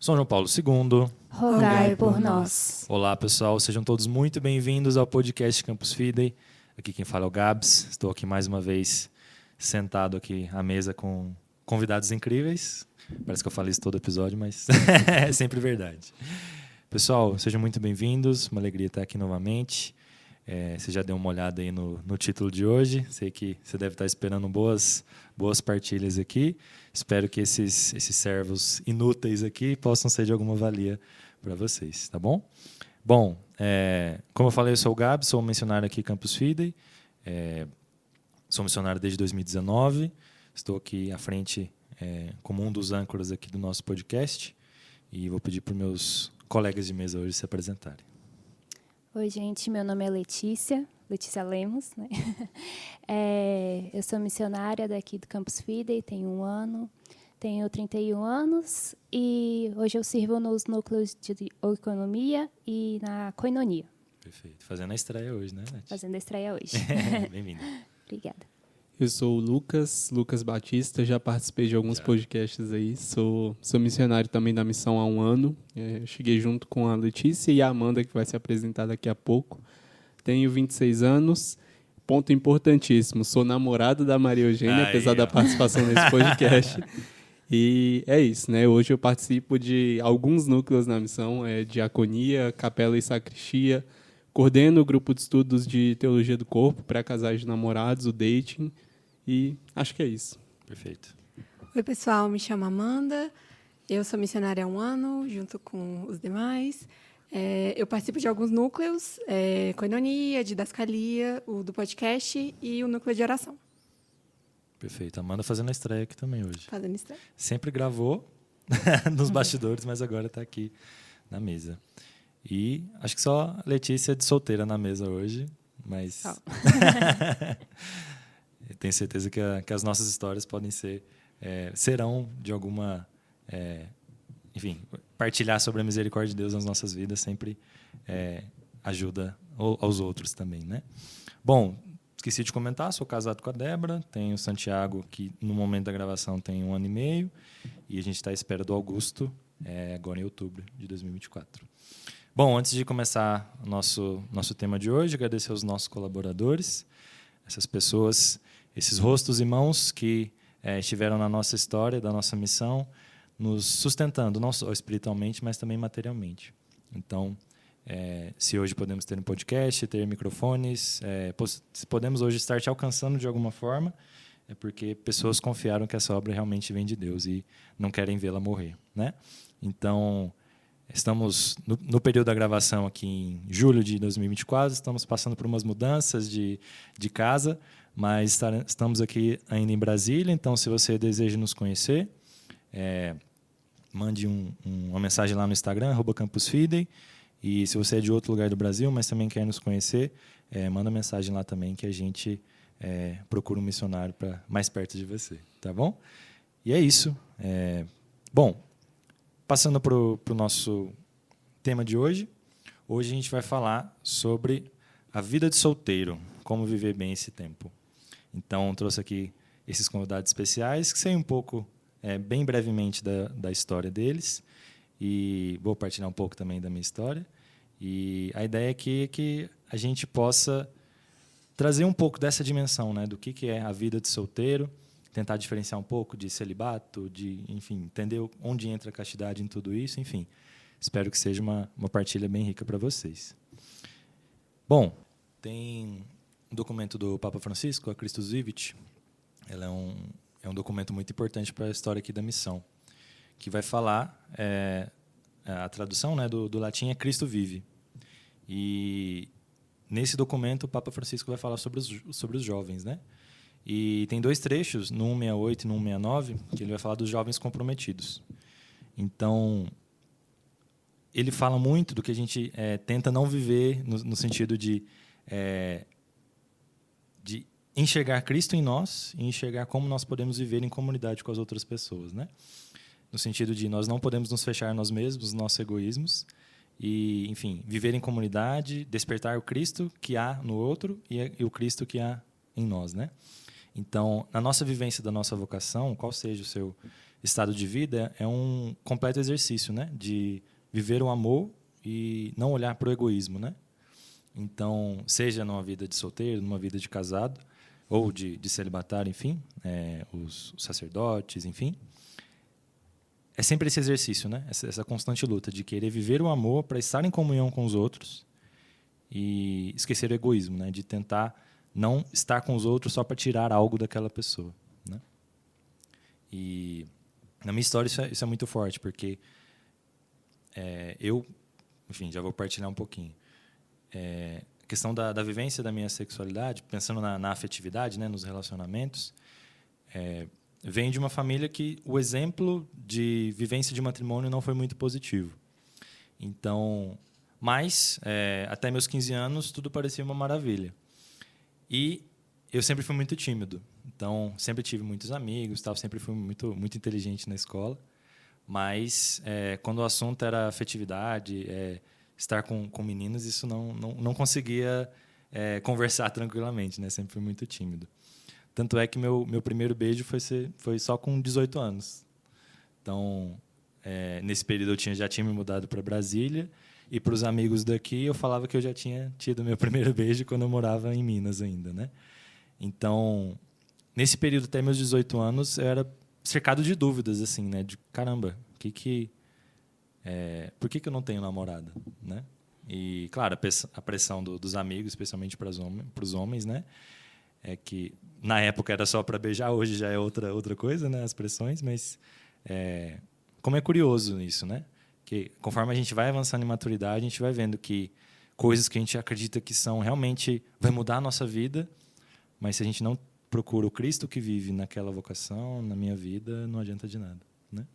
São João Paulo II, rogai por nós. Olá, pessoal, sejam todos muito bem-vindos ao podcast Campus Fidei. Aqui quem fala é o Gabs. Estou aqui mais uma vez sentado aqui à mesa com convidados incríveis. Parece que eu falo isso todo episódio, mas é sempre verdade. Pessoal, sejam muito bem-vindos. Uma alegria estar aqui novamente. Você já deu uma olhada aí no título de hoje. Sei que você deve estar esperando boas partilhas aqui. Espero que esses servos inúteis aqui possam ser de alguma valia para vocês, tá bom? Bom, como eu falei, eu sou o Gabi, sou um missionário aqui em Campus Fidei. Sou missionário desde 2019. Estou aqui à frente como um dos âncoras aqui do nosso podcast. E vou pedir para os meus colegas de mesa hoje se apresentarem. Oi, gente, meu nome é Letícia Lemos, né? Eu sou missionária daqui do Campus Fidei, tenho 1 ano, tenho 31 anos e hoje eu sirvo nos núcleos de economia e na koinonia. Perfeito. Fazendo a estreia hoje, né, Nath? Fazendo a estreia hoje. Bem-vinda. Obrigada. Eu sou o Lucas Batista, já participei de alguns podcasts aí, sou missionário também da missão há 1 ano, cheguei junto com a Letícia e a Amanda, que vai se apresentar daqui a pouco. Tenho 26 anos, ponto importantíssimo, sou namorado da Maria Eugênia, apesar da participação nesse podcast. E é isso, né? Hoje eu participo de alguns núcleos na missão, diaconia, capela e sacristia, coordeno o grupo de estudos de teologia do corpo para casais de namorados, o dating, e acho que é isso. Perfeito. Oi, pessoal, me chamo Amanda, eu sou missionária há 1 ano, junto com os demais. Eu participo de alguns núcleos, koinonia, didascalia, o do podcast e o núcleo de oração. Perfeito. Amanda fazendo a estreia aqui também hoje. Fazendo estreia. Sempre gravou nos bastidores, mas agora está aqui na mesa. E acho que só a Letícia de solteira na mesa hoje, mas tenho certeza que as nossas histórias podem serão de alguma... enfim, partilhar sobre a misericórdia de Deus nas nossas vidas sempre ajuda aos outros também, né? Bom, esqueci de comentar, sou casado com a Débora, tenho o Santiago, que no momento da gravação tem 1 ano e meio, e a gente está à espera do Augusto, agora em outubro de 2024. Bom, antes de começar o nosso tema de hoje, agradecer aos nossos colaboradores, essas pessoas, esses rostos e mãos que estiveram na nossa história, da nossa missão, nos sustentando, não só espiritualmente, mas também materialmente. Então, se hoje podemos ter um podcast, ter microfones, se podemos hoje estar te alcançando de alguma forma, é porque pessoas confiaram que essa obra realmente vem de Deus e não querem vê-la morrer, né? Então, estamos no período da gravação aqui em julho de 2024, estamos passando por umas mudanças de casa, mas estamos aqui ainda em Brasília, então se você deseja nos conhecer, mande uma mensagem lá no Instagram, @campusfidei, e se você é de outro lugar do Brasil, mas também quer nos conhecer, manda mensagem lá também que a gente procura um missionário para mais perto de você, tá bom? E é isso. Bom, passando para o nosso tema de hoje, a gente vai falar sobre a vida de solteiro, como viver bem esse tempo. Então, trouxe aqui esses convidados especiais, que sei um pouco, bem brevemente, da história deles, e vou partilhar um pouco também da minha história. E a ideia aqui é que a gente possa trazer um pouco dessa dimensão, né, do que é a vida de solteiro, tentar diferenciar um pouco de celibato, enfim, entender onde entra a castidade em tudo isso, enfim. Espero que seja uma partilha bem rica para vocês. Bom, tem um documento do Papa Francisco, a Christus Vivit. Ela é um documento muito importante para a história aqui da missão, que vai falar, a tradução, né, do latim é Cristo vive. E nesse documento o Papa Francisco vai falar sobre os jovens, né? E tem 2 trechos, no 168 e no 169, que ele vai falar dos jovens comprometidos. Então, ele fala muito do que a gente tenta não viver no sentido de enxergar Cristo em nós e enxergar como nós podemos viver em comunidade com as outras pessoas, né? No sentido de nós não podemos nos fechar nós mesmos, os nossos egoísmos, e, enfim, viver em comunidade, despertar o Cristo que há no outro e o Cristo que há em nós, né? Então, na nossa vivência da nossa vocação, qual seja o estado de vida é um completo exercício, né? De viver o amor e não olhar para o egoísmo, né? Então, seja numa vida de solteiro, numa vida de casado, ou de celibatário, enfim, os sacerdotes, enfim. É sempre esse exercício, né? Essa constante luta de querer viver o amor para estar em comunhão com os outros e esquecer o egoísmo, né? De tentar não estar com os outros só para tirar algo daquela pessoa, né? E na minha história isso é muito forte, porque eu, enfim, já vou partilhar um pouquinho. A questão da vivência da minha sexualidade, pensando na afetividade, né, nos relacionamentos, vem de uma família que o exemplo de vivência de matrimônio não foi muito positivo. Então, mas até meus 15 anos tudo parecia uma maravilha. E eu sempre fui muito tímido. Então, sempre tive muitos amigos, sempre fui muito muito inteligente na escola. Mas quando o assunto era afetividade, estar com meninos, isso não conseguia conversar tranquilamente, né? Sempre fui muito tímido. Tanto é que meu primeiro beijo foi só com 18 anos. Então, nesse período eu já tinha me mudado para Brasília, e para os amigos daqui eu falava que eu já tinha tido meu primeiro beijo quando eu morava em Minas ainda, né? Então, nesse período até meus 18 anos, eu era cercado de dúvidas, assim, né? De caramba, por que eu não tenho namorada, né? E, claro, a pressão dos amigos, especialmente para os homens, né? É que na época era só para beijar, hoje já é outra coisa, né? As pressões, mas como é curioso isso, né? Que conforme a gente vai avançando em maturidade, a gente vai vendo que coisas que a gente acredita que são realmente vai mudar a nossa vida, mas se a gente não procura o Cristo que vive naquela vocação, na minha vida, não adianta de nada, né?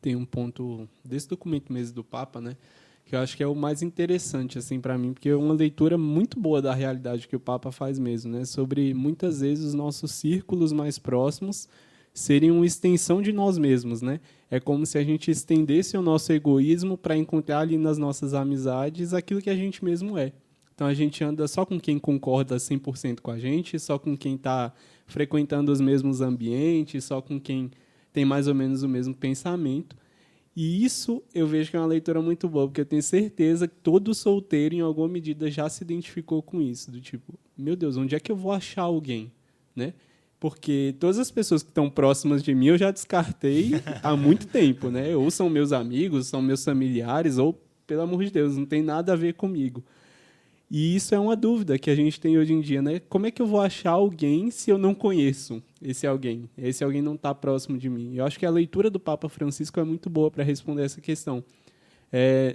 Tem um ponto desse documento mesmo do Papa, né, que eu acho que é o mais interessante assim para mim, porque é uma leitura muito boa da realidade que o Papa faz mesmo, né, sobre muitas vezes os nossos círculos mais próximos serem uma extensão de nós mesmos, né? É como se a gente estendesse o nosso egoísmo para encontrar ali nas nossas amizades aquilo que a gente mesmo é. Então a gente anda só com quem concorda 100% com a gente, só com quem está frequentando os mesmos ambientes, só com quem tem mais ou menos o mesmo pensamento. E isso eu vejo que é uma leitura muito boa, porque eu tenho certeza que todo solteiro, em alguma medida, já se identificou com isso. Do tipo, meu Deus, onde é que eu vou achar alguém? Né? Porque todas as pessoas que estão próximas de mim eu já descartei há muito tempo. Né? Ou são meus amigos, são meus familiares, ou, pelo amor de Deus, não tem nada a ver comigo. E isso é uma dúvida que a gente tem hoje em dia, né? Como é que eu vou achar alguém se eu não conheço esse alguém? Esse alguém não está próximo de mim. Eu acho que a leitura do Papa Francisco é muito boa para responder essa questão.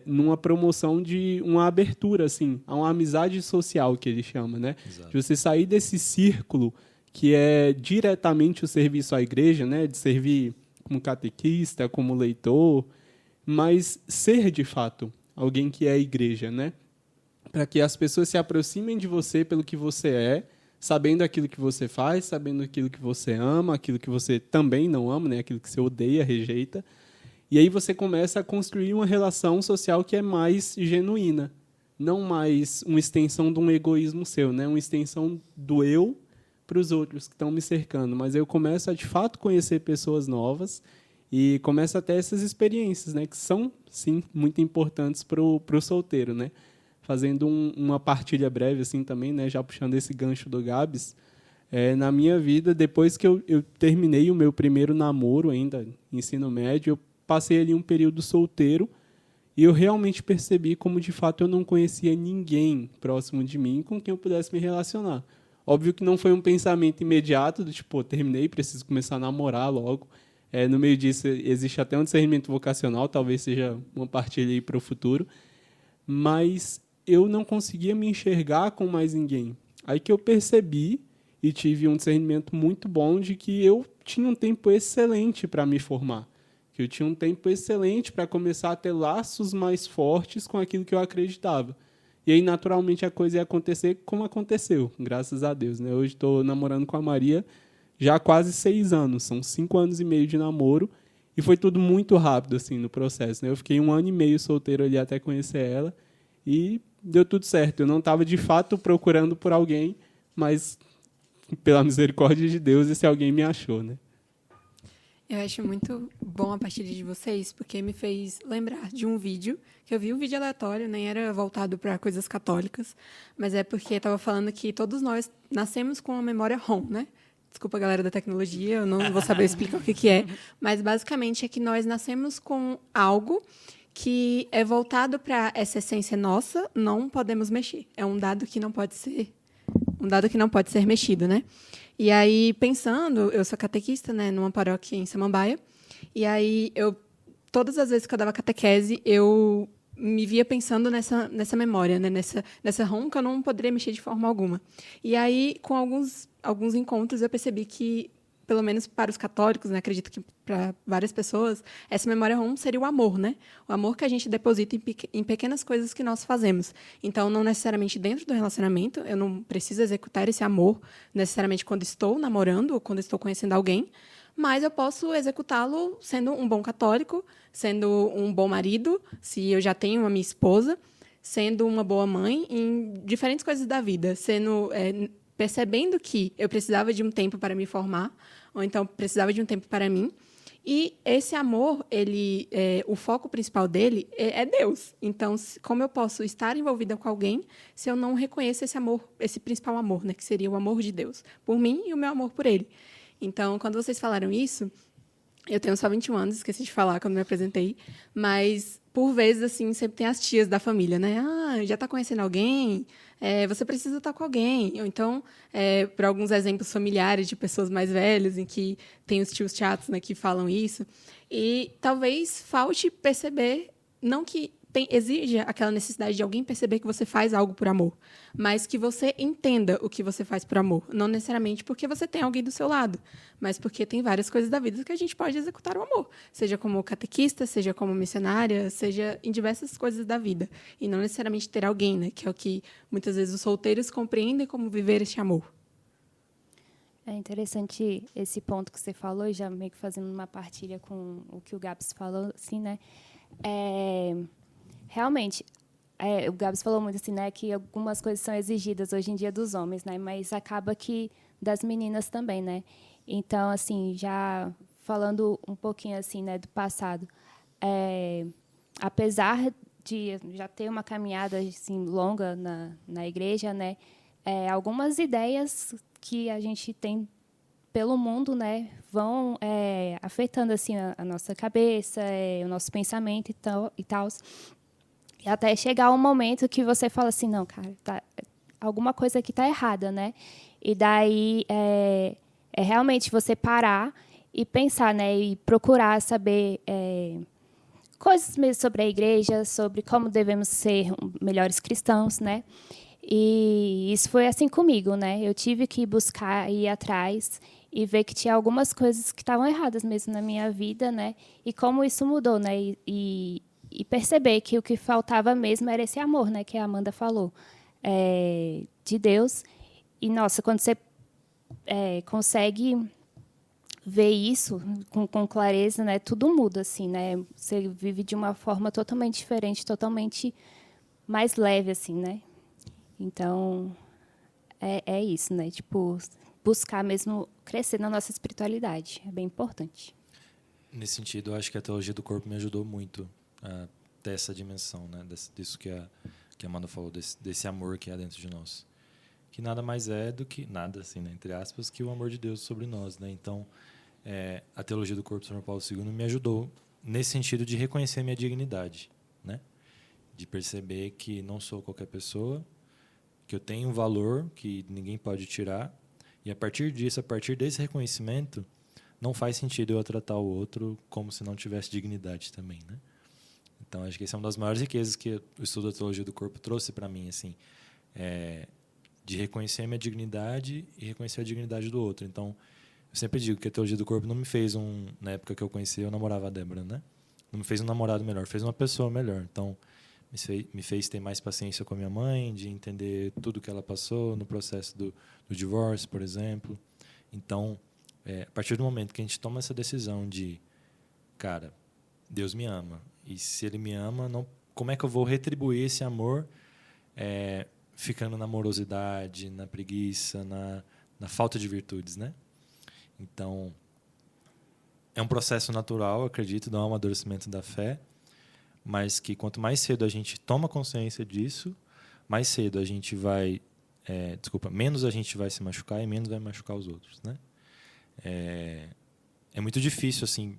Numa promoção de uma abertura, assim, a uma amizade social, que ele chama, né? Exato. De você sair desse círculo que é diretamente o serviço à igreja, né? De servir como catequista, como leitor, mas ser, de fato, alguém que é a igreja, né? Para que as pessoas se aproximem de você pelo que você é, sabendo aquilo que você faz, sabendo aquilo que você ama, aquilo que você também não ama, né? Aquilo que você odeia, rejeita. E aí você começa a construir uma relação social que é mais genuína, não mais uma extensão de um egoísmo seu, né? Uma extensão do eu para os outros que estão me cercando. Mas eu começo a, de fato, conhecer pessoas novas e começo a ter essas experiências, né? Que são, sim, muito importantes para o solteiro, né? Fazendo uma partilha breve assim também, né, já puxando esse gancho do Gabs, na minha vida, depois que eu terminei o meu primeiro namoro ainda, ensino médio, eu passei ali um período solteiro e eu realmente percebi como, de fato, eu não conhecia ninguém próximo de mim com quem eu pudesse me relacionar. Óbvio que não foi um pensamento imediato, do tipo, terminei, preciso começar a namorar logo. No meio disso, existe até um discernimento vocacional, talvez seja uma partilha aí para o futuro, mas eu não conseguia me enxergar com mais ninguém. Aí que eu percebi e tive um discernimento muito bom de que eu tinha um tempo excelente para me formar, que eu tinha um tempo excelente para começar a ter laços mais fortes com aquilo que eu acreditava. E aí, naturalmente, a coisa ia acontecer como aconteceu, graças a Deus. Né? Hoje estou namorando com a Maria já há quase 6 anos, são 5 anos e meio de namoro, e foi tudo muito rápido assim, no processo. Né? Eu fiquei 1 ano e meio solteiro ali até conhecer ela, e deu tudo certo. Eu não estava, de fato, procurando por alguém, mas, pela misericórdia de Deus, esse alguém me achou, né? Eu acho muito bom a partilha de vocês, porque me fez lembrar de um vídeo, que eu vi um vídeo aleatório, nem era voltado para coisas católicas, mas é porque estava falando que todos nós nascemos com uma memória ROM, né? Desculpa, galera da tecnologia, eu não vou saber explicar o que é, mas basicamente é que nós nascemos com algo que é voltado para essa essência nossa, não podemos mexer. É um dado que não pode ser mexido, né? E aí, pensando, eu sou catequista, né, numa paróquia em Samambaia, e aí todas as vezes que eu dava catequese, eu me via pensando nessa memória, né, nessa ROM que eu não poderia mexer de forma alguma. E aí, com alguns encontros, eu percebi que, pelo menos para os católicos, né, acredito que para várias pessoas, essa memória ROM seria o amor, né? O amor que a gente deposita em pequenas coisas que nós fazemos. Então, não necessariamente dentro do relacionamento, eu não preciso executar esse amor necessariamente quando estou namorando ou quando estou conhecendo alguém, mas eu posso executá-lo sendo um bom católico, sendo um bom marido, se eu já tenho uma minha esposa, sendo uma boa mãe, em diferentes coisas da vida, percebendo que eu precisava de um tempo para me formar, ou então precisava de um tempo para mim. E esse amor, o foco principal dele é Deus. Então, como eu posso estar envolvida com alguém se eu não reconheço esse amor, esse principal amor, né, que seria o amor de Deus por mim e o meu amor por ele? Então, quando vocês falaram isso, eu tenho só 21 anos, esqueci de falar quando me apresentei, mas, por vezes, assim, sempre tem as tias da família, né? Ah, já está conhecendo alguém? Você precisa estar com alguém. Ou então, por alguns exemplos familiares de pessoas mais velhas, em que tem os tios chatos, né, que falam isso. E talvez falte perceber, não que exija aquela necessidade de alguém perceber que você faz algo por amor, mas que você entenda o que você faz por amor. Não necessariamente porque você tem alguém do seu lado, mas porque tem várias coisas da vida que a gente pode executar o amor. Seja como catequista, seja como missionária, seja em diversas coisas da vida. E não necessariamente ter alguém, né? Que é o que muitas vezes os solteiros compreendem como viver este amor. É interessante esse ponto que você falou, já meio que fazendo uma partilha com o que o Gabs falou, assim, né? Realmente, o Gabs falou muito assim, né, que algumas coisas são exigidas hoje em dia dos homens, né, mas acaba que das meninas também, né. Então, assim, já falando um pouquinho assim, né, do passado, apesar de já ter uma caminhada assim longa na igreja, né, algumas ideias que a gente tem pelo mundo, né, vão afetando assim a nossa cabeça, o nosso pensamento e tal. E até chegar um momento que você fala assim, não, cara, alguma coisa aqui está errada, né? E daí realmente você parar e pensar, né? E procurar saber coisas mesmo sobre a igreja, sobre como devemos ser melhores cristãos, né? E isso foi assim comigo, né? Eu tive que buscar, ir atrás e ver que tinha algumas coisas que estavam erradas mesmo na minha vida, né? E como isso mudou, né? E perceber que o que faltava mesmo era esse amor, né, que a Amanda falou, de Deus. E, nossa, quando você consegue ver isso com clareza, né, tudo muda, assim, né? Você vive de uma forma totalmente diferente, totalmente mais leve, assim, né? Então, é isso, né? Tipo, buscar mesmo crescer na nossa espiritualidade. É bem importante. Nesse sentido, eu acho que a teologia do corpo me ajudou muito a ter essa dimensão, né, disso que a Amanda falou, desse amor que há dentro de nós, que nada mais é do que nada, assim, né, entre aspas, que o amor de Deus sobre nós, né? Então, a teologia do corpo de São Paulo II me ajudou nesse sentido de reconhecer minha dignidade, né, de perceber que não sou qualquer pessoa, que eu tenho um valor que ninguém pode tirar, e a partir desse reconhecimento, não faz sentido eu tratar o outro como se não tivesse dignidade também, né? Então, acho que essa é uma das maiores riquezas que o estudo da teologia do corpo trouxe para mim, assim, de reconhecer a minha dignidade e reconhecer a dignidade do outro. Então, eu sempre digo que a teologia do corpo não me fez na época que eu conheci, eu namorava a Débora, né? Não me fez um namorado melhor, fez uma pessoa melhor. Então, me fez ter mais paciência com a minha mãe, de entender tudo que ela passou no processo do divórcio, por exemplo. Então, a partir do momento que a gente toma essa decisão de, cara, Deus me ama, e se Ele me ama, como é que eu vou retribuir esse amor ficando na morosidade, na preguiça, na falta de virtudes, né? Então, é um processo natural, acredito, do amadurecimento da fé, mas que quanto mais cedo a gente toma consciência disso, mais cedo a gente vai... menos a gente vai se machucar e menos vai machucar os outros, né? É muito difícil, assim,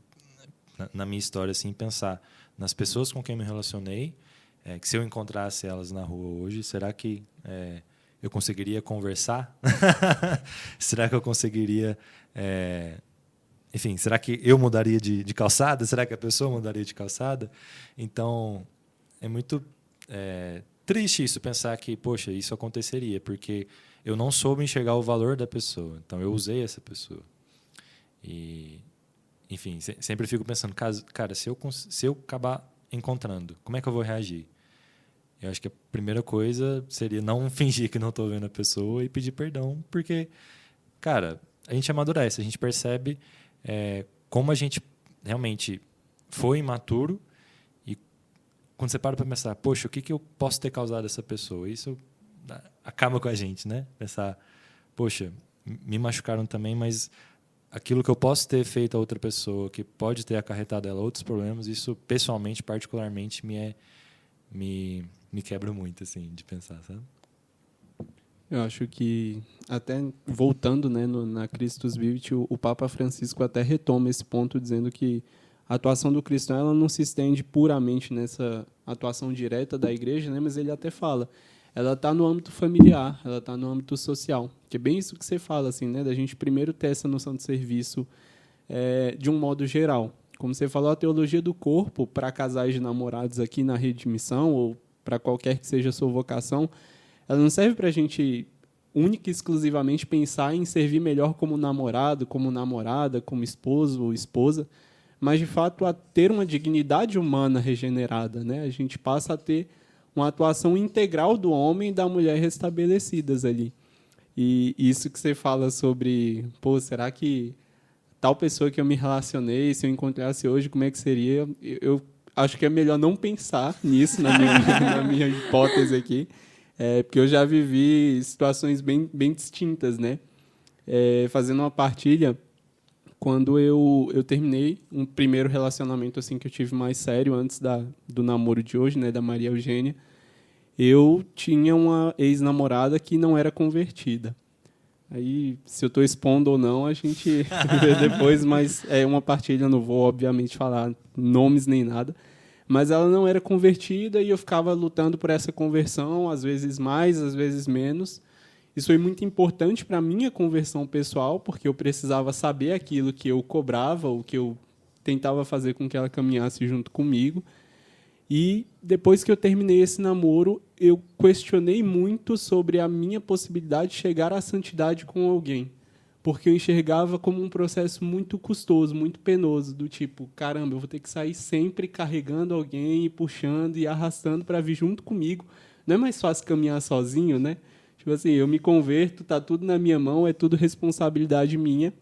na minha história, assim, pensar nas pessoas com quem me relacionei, que se eu encontrasse elas na rua hoje, será que eu conseguiria conversar? Será que eu conseguiria... enfim, será que eu mudaria de calçada? Será que a pessoa mudaria de calçada? Então, é muito triste isso, pensar que, poxa, isso aconteceria, porque eu não soube enxergar o valor da pessoa. Então, eu usei essa pessoa. E, enfim, sempre fico pensando, cara, se eu acabar encontrando, como é que eu vou reagir? Eu acho que a primeira coisa seria não fingir que não estou vendo a pessoa e pedir perdão, porque, cara, a gente amadurece, a gente percebe como a gente realmente foi imaturo, e quando você para pensar, poxa, o que eu posso ter causado essa pessoa? Isso acaba com a gente, né? Pensar, poxa, me machucaram também, mas aquilo que eu posso ter feito a outra pessoa, que pode ter acarretado ela outros problemas, isso pessoalmente, particularmente, me quebra muito, assim, de pensar, sabe? Eu acho que, até voltando, né, na Christus Vivit, o Papa Francisco até retoma esse ponto, dizendo que a atuação do cristão ela não se estende puramente nessa atuação direta da igreja, né, mas ele até fala, ela está no âmbito familiar, ela está no âmbito social, que é bem isso que você fala, assim, né, da gente primeiro ter essa noção de serviço de um modo geral. Como você falou, a teologia do corpo, para casais de namorados aqui na Rede de Missão, ou para qualquer que seja a sua vocação, ela não serve para a gente única e exclusivamente pensar em servir melhor como namorado, como namorada, como esposo ou esposa, mas, de fato, a ter uma dignidade humana regenerada, né? A gente passa a ter uma atuação integral do homem e da mulher restabelecidas ali. E isso que você fala sobre, pô, será que tal pessoa que eu me relacionei, se eu encontrasse hoje, como é que seria? Eu acho que é melhor não pensar nisso na minha hipótese aqui, porque eu já vivi situações bem distintas, né? Fazendo uma partilha, quando eu terminei um primeiro relacionamento assim que eu tive mais sério antes do namoro de hoje, né, da Maria Eugênia, eu tinha uma ex-namorada que não era convertida. Aí, se eu estou expondo ou não, a gente vê depois, mas é uma partilha, não vou, obviamente, falar nomes nem nada. Mas ela não era convertida e eu ficava lutando por essa conversão, às vezes mais, às vezes menos. Isso foi muito importante para a minha conversão pessoal, porque eu precisava saber aquilo que eu cobrava, o que eu tentava fazer com que ela caminhasse junto comigo. E depois que eu terminei esse namoro, eu questionei muito sobre a minha possibilidade de chegar à santidade com alguém. Porque eu enxergava como um processo muito custoso, muito penoso, do tipo, caramba, eu vou ter que sair sempre carregando alguém, e puxando e arrastando para vir junto comigo. Não é mais fácil caminhar sozinho, né? Tipo assim, eu me converto, tá tudo na minha mão, é tudo responsabilidade minha.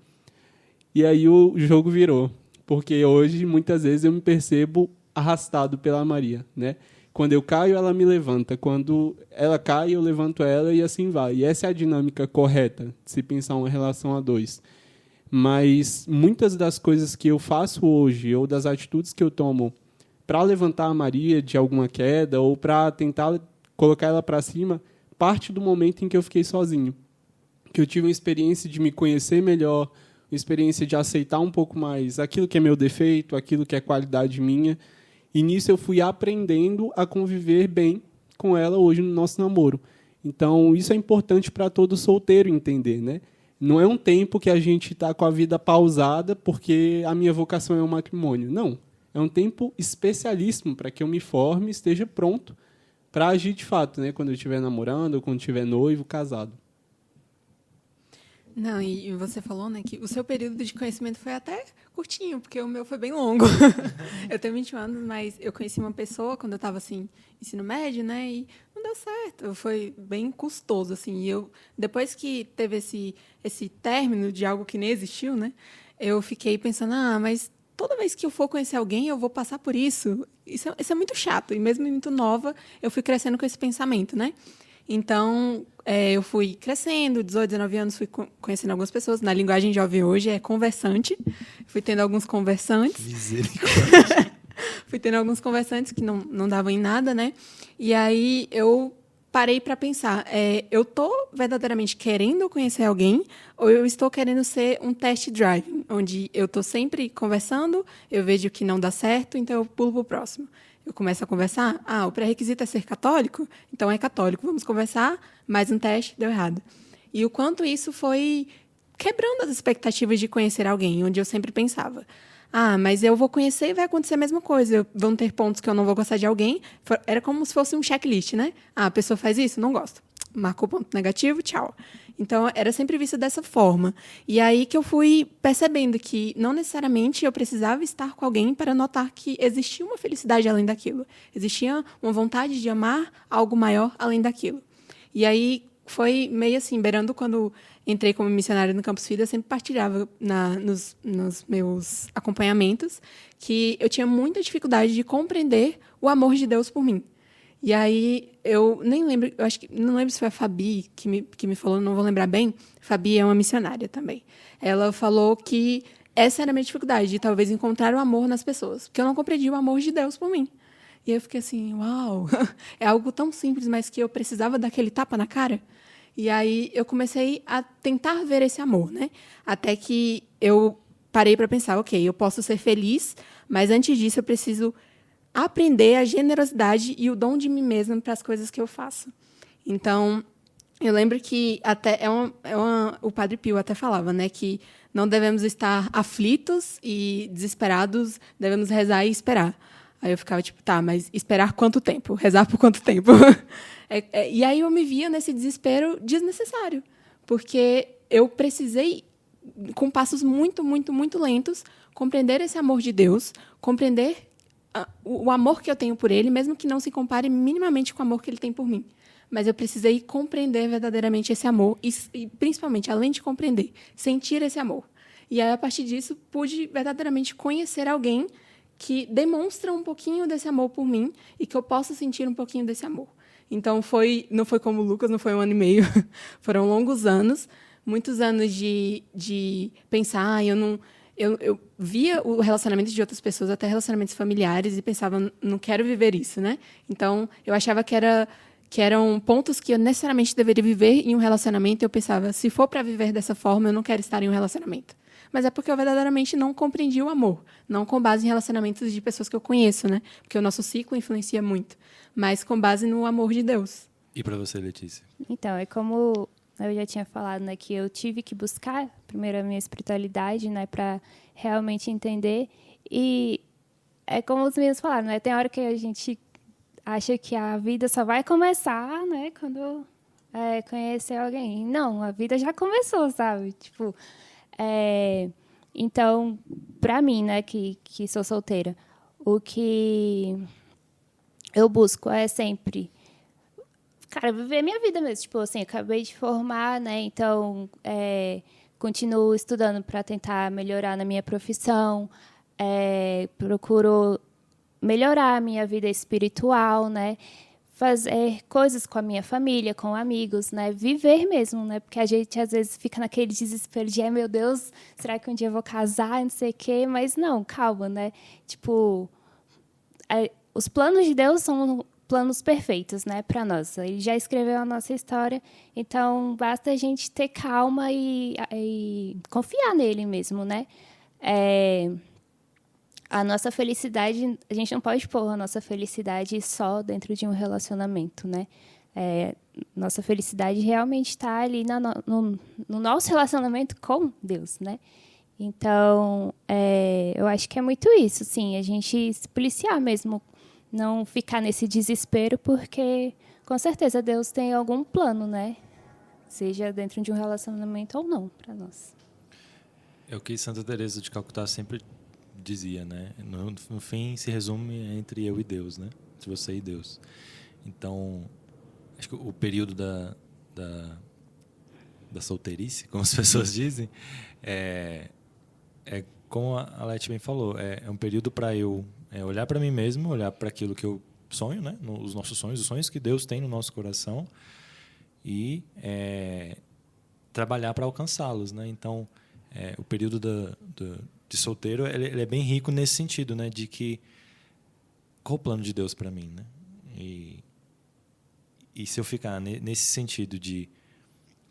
E aí o jogo virou. Porque hoje, muitas vezes, eu me percebo arrastado pela Maria, né? Quando eu caio, ela me levanta. Quando ela cai, eu levanto ela e assim vai. E essa é a dinâmica correta de se pensar uma relação a dois. Mas muitas das coisas que eu faço hoje, ou das atitudes que eu tomo para levantar a Maria de alguma queda, ou para tentar colocar ela para cima, parte do momento em que eu fiquei sozinho. Que eu tive uma experiência de me conhecer melhor, uma experiência de aceitar um pouco mais aquilo que é meu defeito, aquilo que é qualidade minha. E nisso eu fui aprendendo a conviver bem com ela hoje no nosso namoro. Então, isso é importante para todo solteiro entender, né? Não é um tempo que a gente está com a vida pausada porque a minha vocação é o matrimônio. Não. É um tempo especialíssimo para que eu me forme e esteja pronto para agir de fato, né? Quando eu estiver namorando ou quando estiver noivo, casado. Não, e você falou, né, que o seu período de conhecimento foi até curtinho, porque o meu foi bem longo. Eu tenho 21 anos, mas eu conheci uma pessoa quando eu estava, assim, ensino médio, né, e não deu certo. Foi bem custoso, assim. E eu, depois que teve esse término de algo que nem existiu, né, eu fiquei pensando, mas toda vez que eu for conhecer alguém, eu vou passar por isso. Isso é muito chato. E mesmo muito nova, eu fui crescendo com esse pensamento, né. Então, eu fui crescendo, 18, 19 anos, fui conhecendo algumas pessoas. Na linguagem jovem hoje é conversante. Fui tendo alguns conversantes. Misericórdia. Fui tendo alguns conversantes que não davam em nada, né? E aí eu parei para pensar, eu estou verdadeiramente querendo conhecer alguém ou eu estou querendo ser um test drive, onde eu estou sempre conversando, eu vejo que não dá certo, então eu pulo para o próximo. Eu começo a conversar, o pré-requisito é ser católico? Então é católico, vamos conversar, mais um teste, deu errado. E o quanto isso foi quebrando as expectativas de conhecer alguém, onde eu sempre pensava, mas eu vou conhecer e vai acontecer a mesma coisa. Vão ter pontos que eu não vou gostar de alguém. Era como se fosse um checklist, né? A pessoa faz isso, não gosto. Marcou ponto negativo, tchau. Então, era sempre visto dessa forma. E aí que eu fui percebendo que não necessariamente eu precisava estar com alguém para notar que existia uma felicidade além daquilo. Existia uma vontade de amar algo maior além daquilo. E aí foi meio assim, beirando quando entrei como missionária no Campus Vida, eu sempre partilhava nos meus acompanhamentos que eu tinha muita dificuldade de compreender o amor de Deus por mim. E aí, eu nem lembro, não lembro se foi a Fabi que me falou, não vou lembrar bem. Fabi é uma missionária também. Ela falou que essa era a minha dificuldade, de talvez encontrar o amor nas pessoas, porque eu não compreendia o amor de Deus por mim. E aí eu fiquei assim, uau, é algo tão simples, mas que eu precisava daquele tapa na cara. E aí eu comecei a tentar ver esse amor, né? Até que eu parei para pensar, ok, eu posso ser feliz, mas antes disso eu preciso aprender a generosidade e o dom de mim mesma para as coisas que eu faço. Então, eu lembro que até o Padre Pio até falava, né, que não devemos estar aflitos e desesperados, devemos rezar e esperar. Aí eu ficava tipo, mas esperar quanto tempo? Rezar por quanto tempo? E aí eu me via nesse desespero desnecessário, porque eu precisei, com passos muito, muito, muito lentos, compreender esse amor de Deus, compreender o amor que eu tenho por Ele, mesmo que não se compare minimamente com o amor que Ele tem por mim. Mas eu precisei compreender verdadeiramente esse amor e principalmente, além de compreender, sentir esse amor. E aí, a partir disso, pude verdadeiramente conhecer alguém que demonstra um pouquinho desse amor por mim e que eu possa sentir um pouquinho desse amor. Então, não foi como o Lucas, não foi 1 ano e meio. Foram longos anos, muitos anos de pensar, eu via o relacionamento de outras pessoas, até relacionamentos familiares, e pensava, não quero viver isso, né? Então, eu achava que eram pontos que eu necessariamente deveria viver em um relacionamento, e eu pensava, se for para viver dessa forma, eu não quero estar em um relacionamento. Mas é porque eu verdadeiramente não compreendi o amor, não com base em relacionamentos de pessoas que eu conheço, né? Porque o nosso ciclo influencia muito, mas com base no amor de Deus. E para você, Letícia? Então, é como eu já tinha falado, né, que eu tive que buscar primeiro a minha espiritualidade, né, para realmente entender. E é como os meninos falaram, né, tem hora que a gente acha que a vida só vai começar, né, quando conhecer alguém. Não, a vida já começou, sabe? Tipo, então, para mim, né, que sou solteira, o que eu busco é sempre, cara, viver minha vida mesmo. Tipo, assim, acabei de formar, né, então continuo estudando para tentar melhorar na minha profissão, procuro melhorar a minha vida espiritual, né, fazer coisas com a minha família, com amigos, né? Viver mesmo, né? Porque a gente, às vezes, fica naquele desespero de, meu Deus, será que um dia eu vou casar, não sei o quê? Mas não, calma, né? Tipo, os planos de Deus são planos perfeitos, né, para nós. Ele já escreveu a nossa história, então basta a gente ter calma e confiar nele mesmo, né? A nossa felicidade, a gente não pode pôr a nossa felicidade só dentro de um relacionamento, né? Nossa felicidade realmente está ali no nosso relacionamento com Deus, né? Então, eu acho que é muito isso, sim, a gente se policiar mesmo, não ficar nesse desespero, porque, com certeza, Deus tem algum plano, né? Seja dentro de um relacionamento ou não, para nós. É o que Santa Teresa de Calcutá sempre dizia, né? No fim se resume entre eu e Deus, né? Entre você e Deus. Então, acho que o período da solteirice, como as pessoas dizem, é como a Leti bem falou, é um período para eu olhar para mim mesmo, olhar para aquilo que eu sonho, né? Os nossos sonhos, os sonhos que Deus tem no nosso coração, e trabalhar para alcançá-los, né? Então, o período de solteiro ele é bem rico nesse sentido, né? De que qual o plano de Deus para mim, né? E se eu ficar nesse sentido de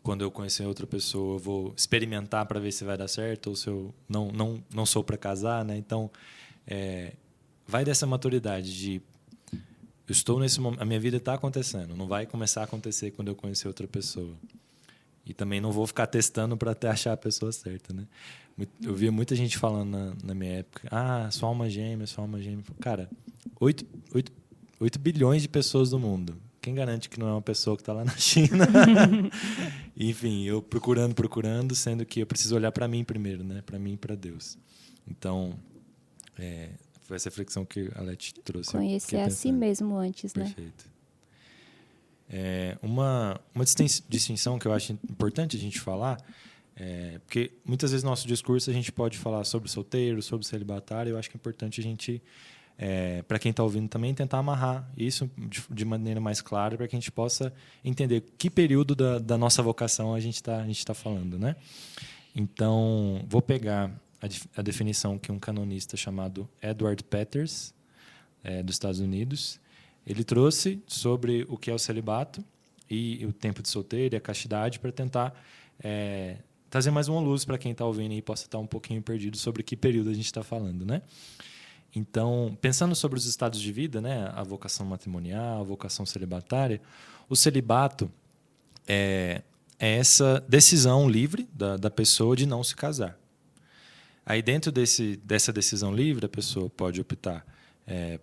quando eu conhecer outra pessoa, eu vou experimentar para ver se vai dar certo, ou se eu não sou para casar, né? Então, vai dessa maturidade de eu estou nesse momento, a minha vida está acontecendo, não vai começar a acontecer quando eu conhecer outra pessoa. E também não vou ficar testando para até achar a pessoa certa, né? Eu via muita gente falando na minha época, sua alma gêmea, sua alma gêmea. Cara, 8 bilhões de pessoas do mundo. Quem garante que não é uma pessoa que está lá na China? Enfim, eu procurando, sendo que eu preciso olhar para mim primeiro, né? Para mim e para Deus. Então, foi essa reflexão que a Leti trouxe. Conhecer a si mesmo antes, né? Perfeito. Uma distinção que eu acho importante a gente falar, porque muitas vezes no nosso discurso a gente pode falar sobre solteiro, sobre celibatário, eu acho que é importante a gente, para quem está ouvindo também, tentar amarrar isso de maneira mais clara para que a gente possa entender que período da nossa vocação a gente está falando, né? Então, vou pegar a definição que um canonista chamado Edward Peters, dos Estados Unidos, ele trouxe sobre o que é o celibato e o tempo de solteiro e a castidade para tentar trazer mais uma luz para quem está ouvindo e possa estar um pouquinho perdido sobre que período a gente está falando, né? Então, pensando sobre os estados de vida, né, a vocação matrimonial, a vocação celibatária, o celibato é essa decisão livre da pessoa de não se casar. Aí, dentro dessa decisão livre, a pessoa pode optar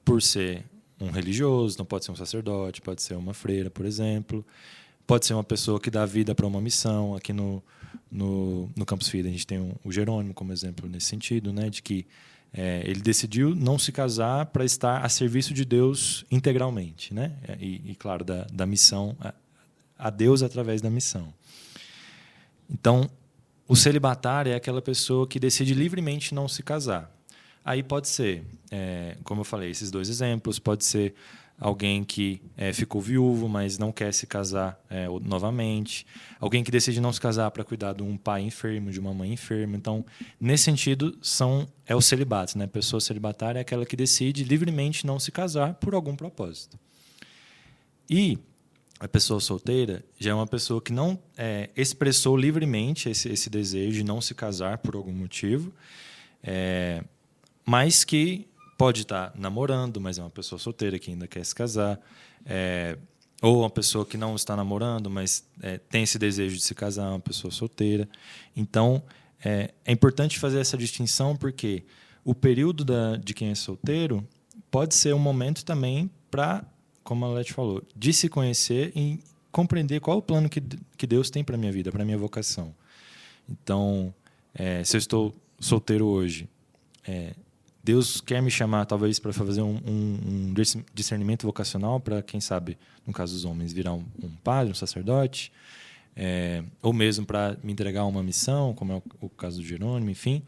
por ser um religioso, não pode ser um sacerdote, pode ser uma freira, por exemplo. Pode ser uma pessoa que dá vida para uma missão. Aqui no Campus Fidei, a gente tem o Jerônimo como exemplo nesse sentido, né, de que ele decidiu não se casar para estar a serviço de Deus integralmente, né? E claro, da missão, a Deus através da missão. Então, o celibatário é aquela pessoa que decide livremente não se casar. Aí pode ser, como eu falei, esses dois exemplos, pode ser alguém que ficou viúvo, mas não quer se casar novamente, alguém que decide não se casar para cuidar de um pai enfermo, de uma mãe enferma. Então, nesse sentido, é o celibato, né? A pessoa celibatária é aquela que decide livremente não se casar por algum propósito. E a pessoa solteira já é uma pessoa que não expressou livremente esse desejo de não se casar por algum motivo, mas que pode estar namorando, mas é uma pessoa solteira que ainda quer se casar, ou uma pessoa que não está namorando, mas tem esse desejo de se casar, uma pessoa solteira. Então, é importante fazer essa distinção porque o período de quem é solteiro pode ser um momento também para, como a Leti falou, de se conhecer e compreender qual é o plano que Deus tem para a minha vida, para a minha vocação. Então, se eu estou solteiro hoje, Deus quer me chamar, talvez, para fazer um discernimento vocacional para, quem sabe, no caso dos homens, virar um padre, um sacerdote, ou mesmo para me entregar uma missão, como é o caso do Jerônimo, enfim.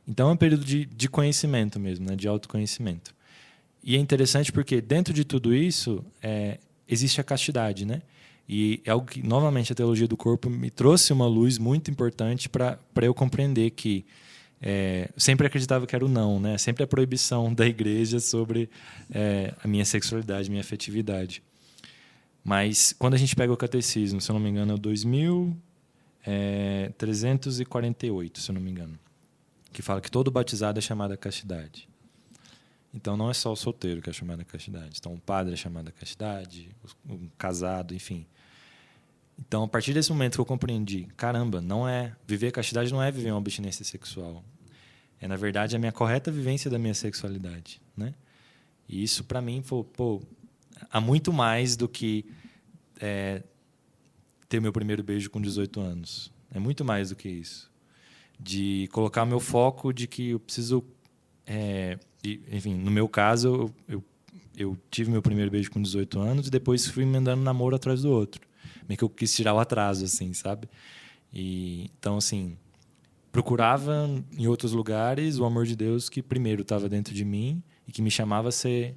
Então, é um período de conhecimento mesmo, né, de autoconhecimento. E é interessante porque, dentro de tudo isso, existe a castidade, né? E é algo que, novamente, a teologia do corpo me trouxe uma luz muito importante para eu compreender que sempre acreditava que era o não, né? Sempre a proibição da igreja sobre a minha sexualidade, minha afetividade. Mas quando a gente pega o catecismo, se eu não me engano, é o 2348, se eu não me engano, que fala que todo batizado é chamado a castidade. Então não é só o solteiro que é chamado a castidade. Então o padre é chamado a castidade, o casado, enfim. Então, a partir desse momento que eu compreendi, caramba, viver a castidade não é viver uma abstinência sexual. É, na verdade, a minha correta vivência da minha sexualidade, né? E isso, para mim, há muito mais do que ter meu primeiro beijo com 18 anos. É muito mais do que isso. De colocar o meu foco de que eu preciso... enfim, no meu caso, eu tive meu primeiro beijo com 18 anos e depois fui emendando um namoro atrás do outro. Meio que eu quis tirar o atraso, assim, sabe? Então, assim, procurava em outros lugares o amor de Deus que primeiro estava dentro de mim e que me chamava a ser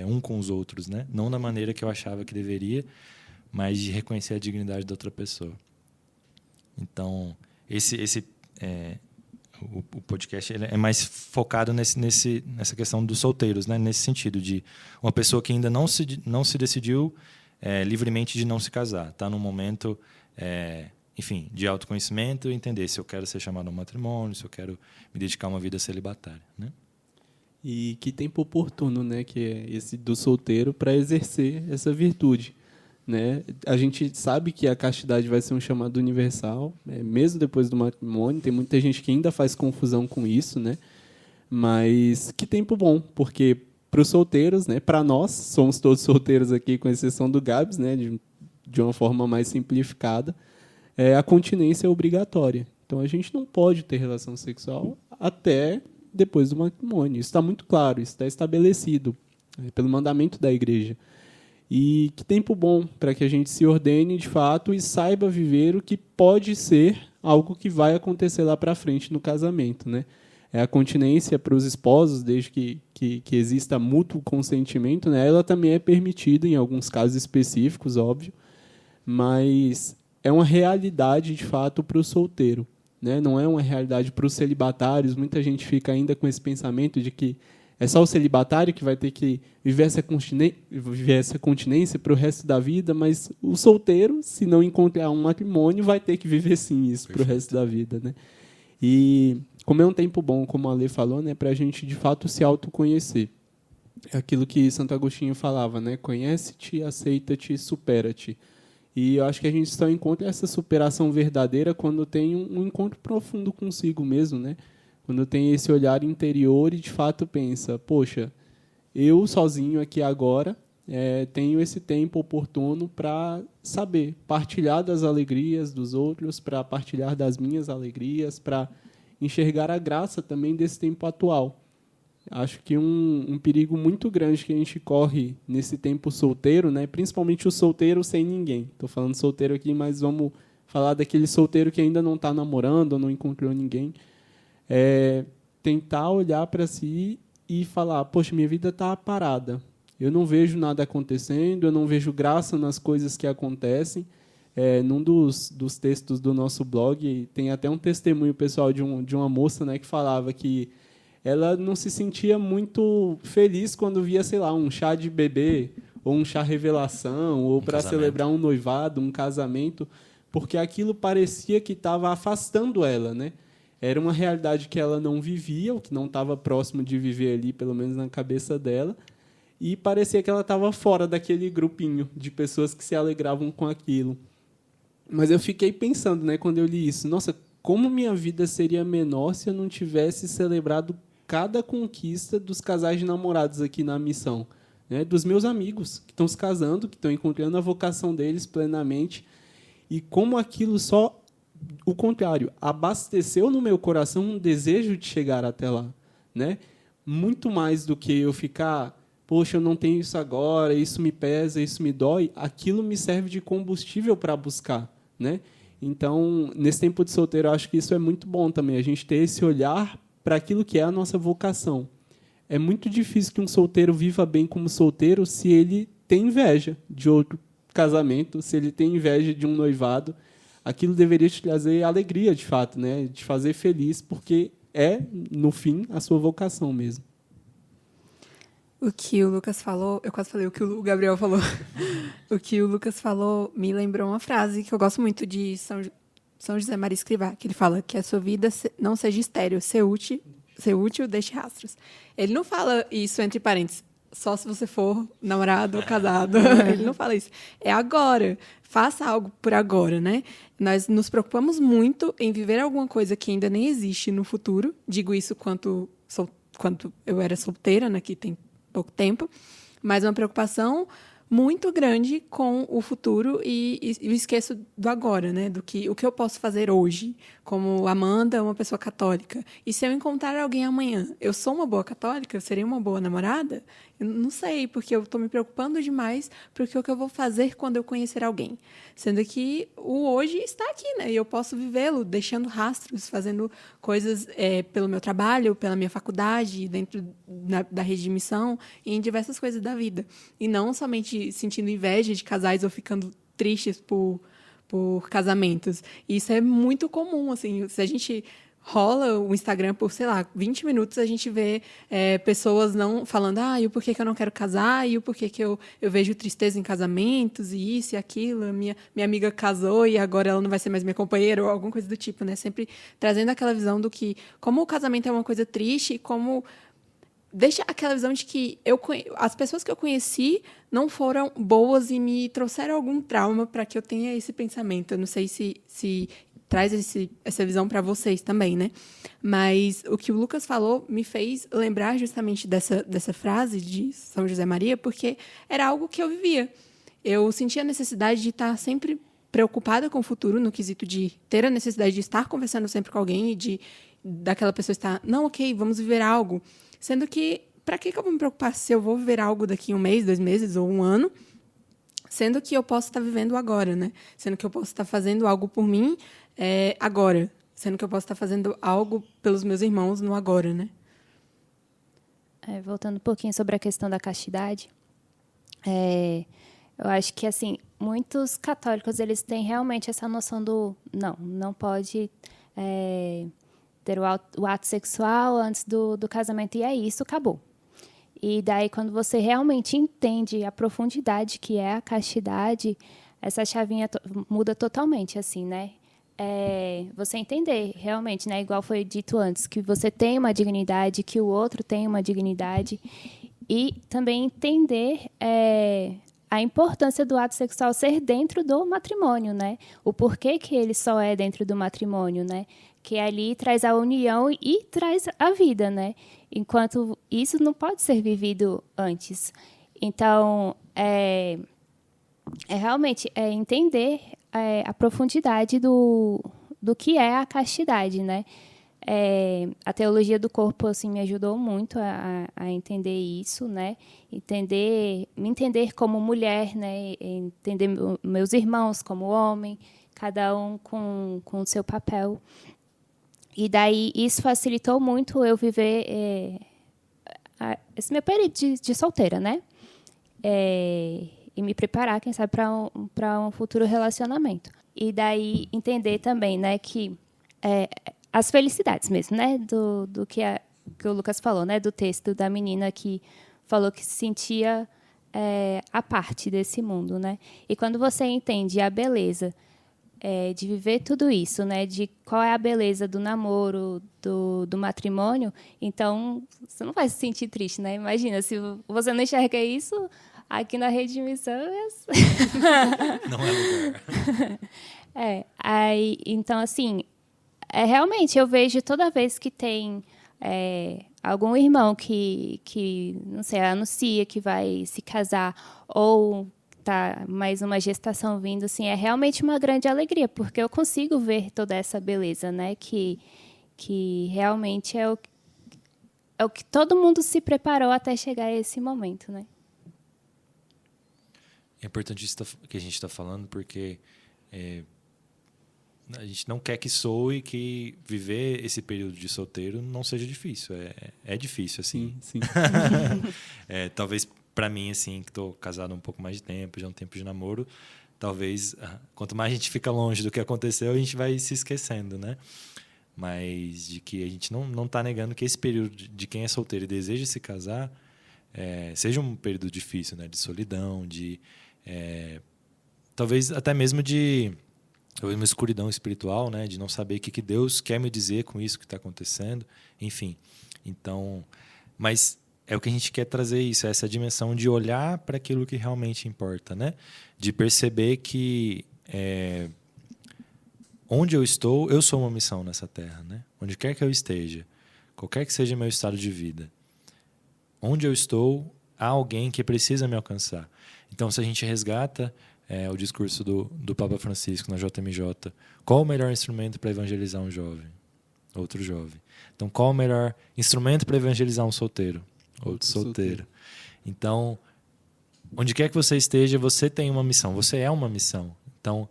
um com os outros, né? Não da maneira que eu achava que deveria, mas de reconhecer a dignidade da outra pessoa. Então, o podcast ele é mais focado nessa questão dos solteiros, né? Nesse sentido de uma pessoa que ainda não se decidiu livremente de não se casar. Está num momento, enfim, de autoconhecimento e entender se eu quero ser chamado ao matrimônio, se eu quero me dedicar a uma vida celibatária, né? E que tempo oportuno, né, que é esse do solteiro para exercer essa virtude, né? A gente sabe que a castidade vai ser um chamado universal, mesmo depois do matrimônio. Tem muita gente que ainda faz confusão com isso, né? Mas que tempo bom, porque para os solteiros, né, para nós, somos todos solteiros aqui, com exceção do Gabs, né, de uma forma mais simplificada, a continência é obrigatória. Então a gente não pode ter relação sexual até depois do matrimônio. Isso está muito claro, isso está estabelecido pelo mandamento da igreja. E que tempo bom para que a gente se ordene de fato e saiba viver o que pode ser algo que vai acontecer lá para frente no casamento, né? A continência para os esposos, desde que exista mútuo consentimento, né? Ela também é permitida em alguns casos específicos, óbvio, mas é uma realidade de fato para o solteiro, né? Não é uma realidade para os celibatários. Muita gente fica ainda com esse pensamento de que é só o celibatário que vai ter que viver essa continência para o resto da vida, mas o solteiro, se não encontrar um matrimônio, vai ter que viver sim isso para o resto da vida, né? E como é um tempo bom, como a Lê falou, né, para a gente de fato se autoconhecer. É aquilo que Santo Agostinho falava, né? Conhece-te, aceita-te, supera-te. E eu acho que a gente só encontra essa superação verdadeira quando tem um encontro profundo consigo mesmo, né? Quando tem esse olhar interior e, de fato, pensa, poxa, eu sozinho aqui agora tenho esse tempo oportuno para saber partilhar das alegrias dos outros, para partilhar das minhas alegrias, para enxergar a graça também desse tempo atual. Acho que um perigo muito grande que a gente corre nesse tempo solteiro, né? Principalmente o solteiro sem ninguém. Estou falando solteiro aqui, mas vamos falar daquele solteiro que ainda não está namorando ou não encontrou ninguém. Tentar olhar para si e falar, poxa, minha vida está parada. Eu não vejo nada acontecendo, eu não vejo graça nas coisas que acontecem. Num dos textos do nosso blog, tem até um testemunho pessoal de uma moça, né, que falava que ela não se sentia muito feliz quando via, sei lá, um chá de bebê, ou um chá revelação, ou para celebrar um noivado, um casamento, porque aquilo parecia que estava afastando ela, né? Era uma realidade que ela não vivia, ou que não estava próximo de viver ali, pelo menos na cabeça dela, e parecia que ela estava fora daquele grupinho de pessoas que se alegravam com aquilo. Mas eu fiquei pensando, né, quando eu li isso, nossa, como minha vida seria menor se eu não tivesse celebrado cada conquista dos casais de namorados aqui na missão, né? Dos meus amigos que estão se casando, que estão encontrando a vocação deles plenamente, e como aquilo só, o contrário, abasteceu no meu coração um desejo de chegar até lá, né? Muito mais do que eu ficar, poxa, eu não tenho isso agora, isso me pesa, isso me dói, aquilo me serve de combustível para buscar, né? Então, nesse tempo de solteiro, eu acho que isso é muito bom também, a gente ter esse olhar para aquilo que é a nossa vocação. É muito difícil que um solteiro viva bem como solteiro se ele tem inveja de outro casamento, se ele tem inveja de um noivado. Aquilo deveria te trazer alegria, de fato, né? De fazer feliz, porque no fim, a sua vocação mesmo. O que o Lucas falou, eu quase falei o que o Gabriel falou. O que o Lucas falou me lembrou uma frase que eu gosto muito de São José Maria Escrivá, que ele fala que a sua vida não seja estéril, ser útil, deixe rastros. Ele não fala isso entre parênteses, só se você for namorado ou casado. Ele não fala isso. É agora. Faça algo por agora, né? Nós nos preocupamos muito em viver alguma coisa que ainda nem existe no futuro. Digo isso quanto eu era solteira, né, que tem pouco tempo. Mas uma preocupação muito grande com o futuro e eu esqueço do agora, né? O que eu posso fazer hoje, como Amanda, uma pessoa católica. E se eu encontrar alguém amanhã, eu sou uma boa católica? Eu serei uma boa namorada? Eu não sei, porque eu estou me preocupando demais porque o que eu vou fazer quando eu conhecer alguém. Sendo que o hoje está aqui, né? E eu posso vivê-lo, deixando rastros, fazendo coisas pelo meu trabalho, pela minha faculdade, dentro da rede de missão e em diversas coisas da vida. E não somente sentindo inveja de casais ou ficando tristes por casamentos. E isso é muito comum, assim, se a gente rola o Instagram por, sei lá, 20 minutos, a gente vê pessoas não falando, e o porquê que eu não quero casar, e o porquê que eu vejo tristeza em casamentos, e isso e aquilo, minha amiga casou e agora ela não vai ser mais minha companheira, ou alguma coisa do tipo, né? Sempre trazendo aquela visão do que, como o casamento é uma coisa triste, e como deixa aquela visão de que as pessoas que eu conheci não foram boas e me trouxeram algum trauma para que eu tenha esse pensamento. Eu não sei se traz essa visão para vocês também, né? Mas o que o Lucas falou me fez lembrar justamente dessa frase de São José Maria, porque era algo que eu vivia. Eu sentia a necessidade de estar sempre preocupada com o futuro, no quesito de ter a necessidade de estar conversando sempre com alguém e daquela pessoa estar, não, ok, vamos viver algo. Sendo que, para que eu vou me preocupar se eu vou viver algo daqui 1 mês, 2 meses ou 1 ano, sendo que eu posso estar vivendo agora, né? Sendo que eu posso estar fazendo algo por mim agora. Sendo que eu posso estar fazendo algo pelos meus irmãos no agora, né? Voltando um pouquinho sobre a questão da castidade, eu acho que, assim, muitos católicos, eles têm realmente essa noção do não pode ter o ato sexual antes do casamento, e é isso, acabou. E daí, quando você realmente entende a profundidade que é a castidade, essa chavinha muda totalmente, assim, né? Você entender realmente, né, igual foi dito antes, que você tem uma dignidade, que o outro tem uma dignidade, e também entender a importância do ato sexual ser dentro do matrimônio, né? O porquê que ele só é dentro do matrimônio, né? Que ali traz a união e traz a vida, né? Enquanto isso não pode ser vivido antes. Então, realmente entender a profundidade do que é a castidade, né? A teologia do corpo, assim, me ajudou muito a entender isso, né? Me entender como mulher, né? Entender meus irmãos como homem, cada um com o seu papel. E daí isso facilitou muito eu viver esse meu período de solteira, né? E me preparar, quem sabe, para um futuro relacionamento. E daí entender também, né, que as felicidades mesmo, né, do que o Lucas falou, né, do texto da menina que falou que se sentia a parte desse mundo, né? E quando você entende a beleza de viver tudo isso, né? De qual é a beleza do namoro, do matrimônio, então você não vai se sentir triste, né? Imagina, se você não enxerga isso, aqui na Rede de Missão... Não é lugar. Então, assim, realmente eu vejo toda vez que tem algum irmão que, não sei, anuncia que vai se casar ou tá mais uma gestação vindo, assim, é realmente uma grande alegria, porque eu consigo ver toda essa beleza, né? Que realmente é o que todo mundo se preparou até chegar a esse momento, né? É importante isso que a gente está falando, porque a gente não quer que soe que viver esse período de solteiro não seja difícil. É difícil, assim. Sim. Talvez para mim, assim, que estou casado há um pouco mais de tempo, já um tempo de namoro, talvez, quanto mais a gente fica longe do que aconteceu, a gente vai se esquecendo, né? Mas de que a gente não está negando que esse período de quem é solteiro e deseja se casar seja um período difícil, né? De solidão, talvez até mesmo de uma escuridão espiritual, né? De não saber o que Deus quer me dizer com isso que está acontecendo, enfim. Então, mas é o que a gente quer trazer isso, essa dimensão de olhar para aquilo que realmente importa, né? De perceber que onde eu estou, eu sou uma missão nessa terra, né? Onde quer que eu esteja, qualquer que seja meu estado de vida, onde eu estou, há alguém que precisa me alcançar. Então, se a gente resgata o discurso do Papa Francisco na JMJ, qual o melhor instrumento para evangelizar um jovem? Outro jovem. Então, qual o melhor instrumento para evangelizar um solteiro? Outro solteiro. Então, onde quer que você esteja, você tem uma missão. Você é uma missão. Então,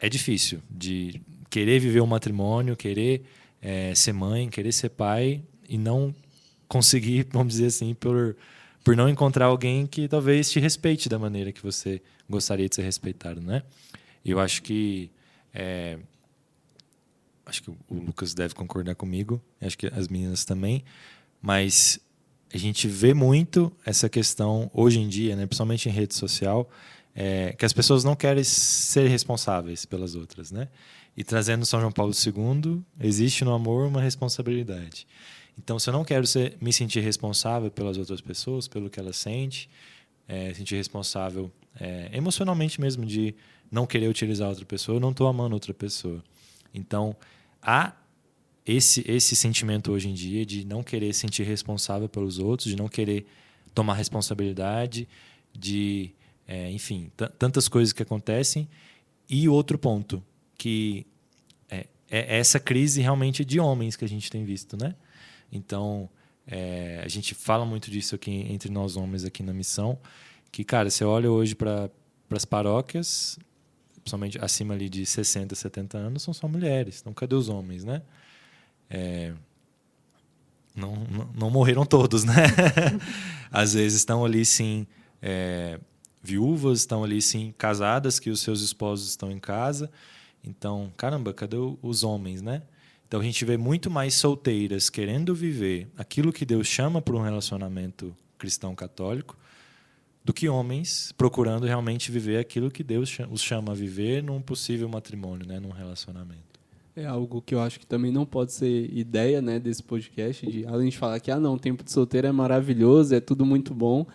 é difícil de querer viver um matrimônio, querer ser mãe, querer ser pai e não conseguir, vamos dizer assim, por não encontrar alguém que talvez te respeite da maneira que você gostaria de ser respeitado, né? E eu acho que o Lucas deve concordar comigo, acho que as meninas também, mas a gente vê muito essa questão hoje em dia, né, principalmente em rede social, que as pessoas não querem ser responsáveis pelas outras, né? E trazendo São João Paulo II, existe no amor uma responsabilidade. Então, se eu não quero me sentir responsável pelas outras pessoas, pelo que elas sentem, sentir responsável emocionalmente mesmo de não querer utilizar outra pessoa, eu não estou amando outra pessoa. Então, há esse sentimento hoje em dia de não querer se sentir responsável pelos outros, de não querer tomar responsabilidade, de, enfim, tantas coisas que acontecem. E outro ponto, que é essa crise realmente de homens que a gente tem visto, né? Então, a gente fala muito disso aqui entre nós homens aqui na missão, que, cara, você olha hoje para as paróquias, principalmente acima ali de 60, 70 anos, são só mulheres. Então, cadê os homens, né? Não morreram todos, né? Às vezes estão ali, sim, viúvas, estão ali, sim, casadas, que os seus esposos estão em casa. Então, caramba, cadê os homens, né? Então, a gente vê muito mais solteiras querendo viver aquilo que Deus chama para um relacionamento cristão católico do que homens procurando realmente viver aquilo que Deus os chama a viver num possível matrimônio, né? Num relacionamento. É algo que eu acho que também não pode ser ideia, né, desse podcast, além de falar que o tempo de solteiro é maravilhoso, é tudo muito bom,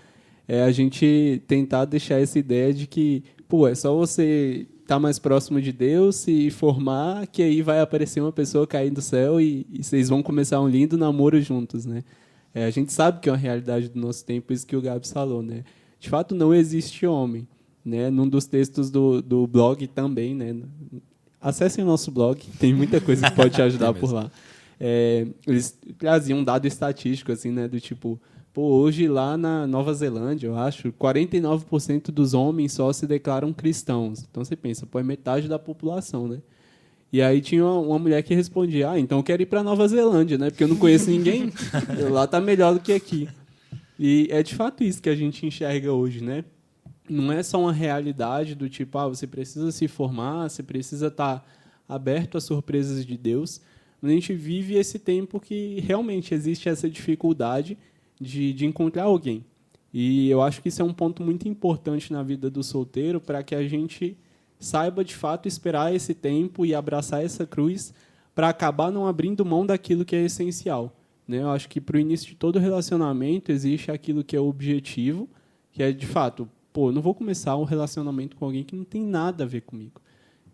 a gente tentar deixar essa ideia de que, é só você estar mais próximo de Deus, se formar, que aí vai aparecer uma pessoa cair do céu e vocês vão começar um lindo namoro juntos, né? A gente sabe que é uma realidade do nosso tempo, isso que o Gabs falou, né? De fato, não existe homem, né? Num dos textos do blog também, né? Acessem o nosso blog, tem muita coisa que pode te ajudar por lá. Eles traziam um dado estatístico, assim, né? Do tipo, hoje lá na Nova Zelândia, eu acho, 49% dos homens só se declaram cristãos. Então você pensa, é metade da população, né? E aí tinha uma mulher que respondia, então eu quero ir para Nova Zelândia, né? Porque eu não conheço ninguém, lá tá melhor do que aqui. E é de fato isso que a gente enxerga hoje, né? Não é só uma realidade do tipo, você precisa se formar, você precisa estar aberto às surpresas de Deus. Mas a gente vive esse tempo que realmente existe essa dificuldade de encontrar alguém. E eu acho que isso é um ponto muito importante na vida do solteiro para que a gente saiba, de fato, esperar esse tempo e abraçar essa cruz para acabar não abrindo mão daquilo que é essencial, né? Eu acho que para o início de todo relacionamento existe aquilo que é o objetivo, que é, de fato, eu não vou começar um relacionamento com alguém que não tem nada a ver comigo.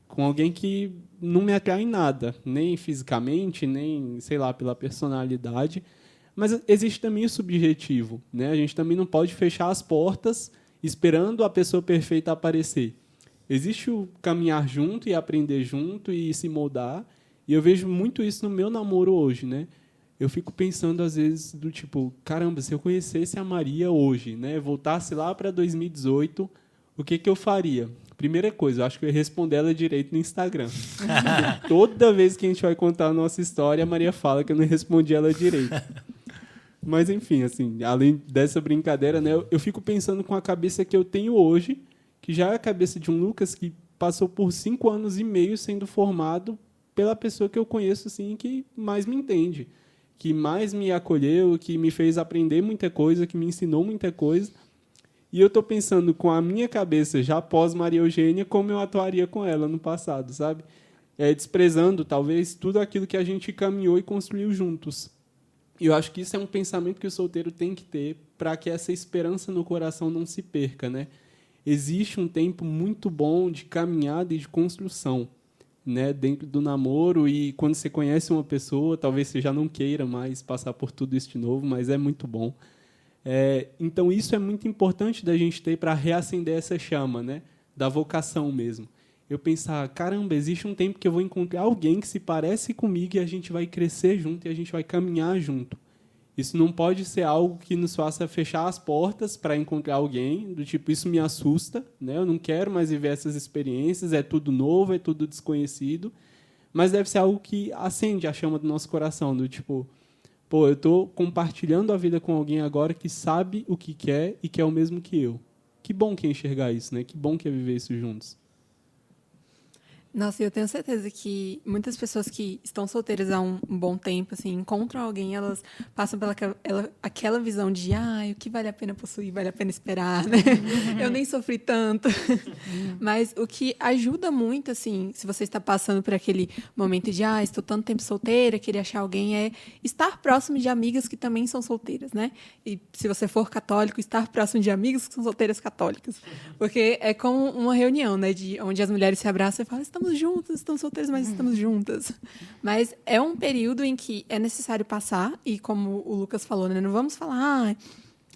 Com alguém que não me atrai em nada, nem fisicamente, nem, sei lá, pela personalidade. Mas existe também o subjetivo, né? A gente também não pode fechar as portas esperando a pessoa perfeita aparecer. Existe o caminhar junto e aprender junto e se moldar. E eu vejo muito isso no meu namoro hoje, né? Eu fico pensando, às vezes, do tipo, caramba, se eu conhecesse a Maria hoje, né, voltasse lá para 2018, o que eu faria? Primeira coisa, eu acho que eu ia responder ela direito no Instagram. Toda vez que a gente vai contar a nossa história, a Maria fala que eu não respondi ela direito. Mas, enfim, assim, além dessa brincadeira, né, eu fico pensando com a cabeça que eu tenho hoje, que já é a cabeça de um Lucas que passou por 5 anos e meio sendo formado pela pessoa que eu conheço, assim, que mais me entende, que mais me acolheu, que me fez aprender muita coisa, que me ensinou muita coisa. E eu estou pensando com a minha cabeça, já após Maria Eugênia, como eu atuaria com ela no passado, sabe? Desprezando, talvez, tudo aquilo que a gente caminhou e construiu juntos. E eu acho que isso é um pensamento que o solteiro tem que ter para que essa esperança no coração não se perca, né? Existe um tempo muito bom de caminhada e de construção, né, dentro do namoro, e quando você conhece uma pessoa, talvez você já não queira mais passar por tudo isso de novo, mas é muito bom. Então, isso é muito importante da gente ter para reacender essa chama, né, da vocação mesmo. Eu pensar, caramba, existe um tempo que eu vou encontrar alguém que se parece comigo e a gente vai crescer junto e a gente vai caminhar junto. Isso não pode ser algo que nos faça fechar as portas para encontrar alguém, do tipo, isso me assusta, né? Eu não quero mais viver essas experiências, é tudo novo, é tudo desconhecido, mas deve ser algo que acende a chama do nosso coração, do tipo, pô, eu tô compartilhando a vida com alguém agora que sabe o que quer e quer o mesmo que eu. Que bom que é enxergar isso, né? Que bom que é viver isso juntos. Nossa, eu tenho certeza que muitas pessoas que estão solteiras há um bom tempo, assim, encontram alguém, elas passam pela aquela visão de o que vale a pena possuir, vale a pena esperar, né? Eu nem sofri tanto. Mas o que ajuda muito, assim, se você está passando por aquele momento de estou tanto tempo solteira, queria achar alguém, é estar próximo de amigas que também são solteiras, né? E se você for católico, estar próximo de amigas que são solteiras católicas. Porque é como uma reunião, né? Onde as mulheres se abraçam e falam, estamos juntas, estamos solteiras, mas estamos juntas. Mas é um período em que é necessário passar, e como o Lucas falou, né, não vamos falar,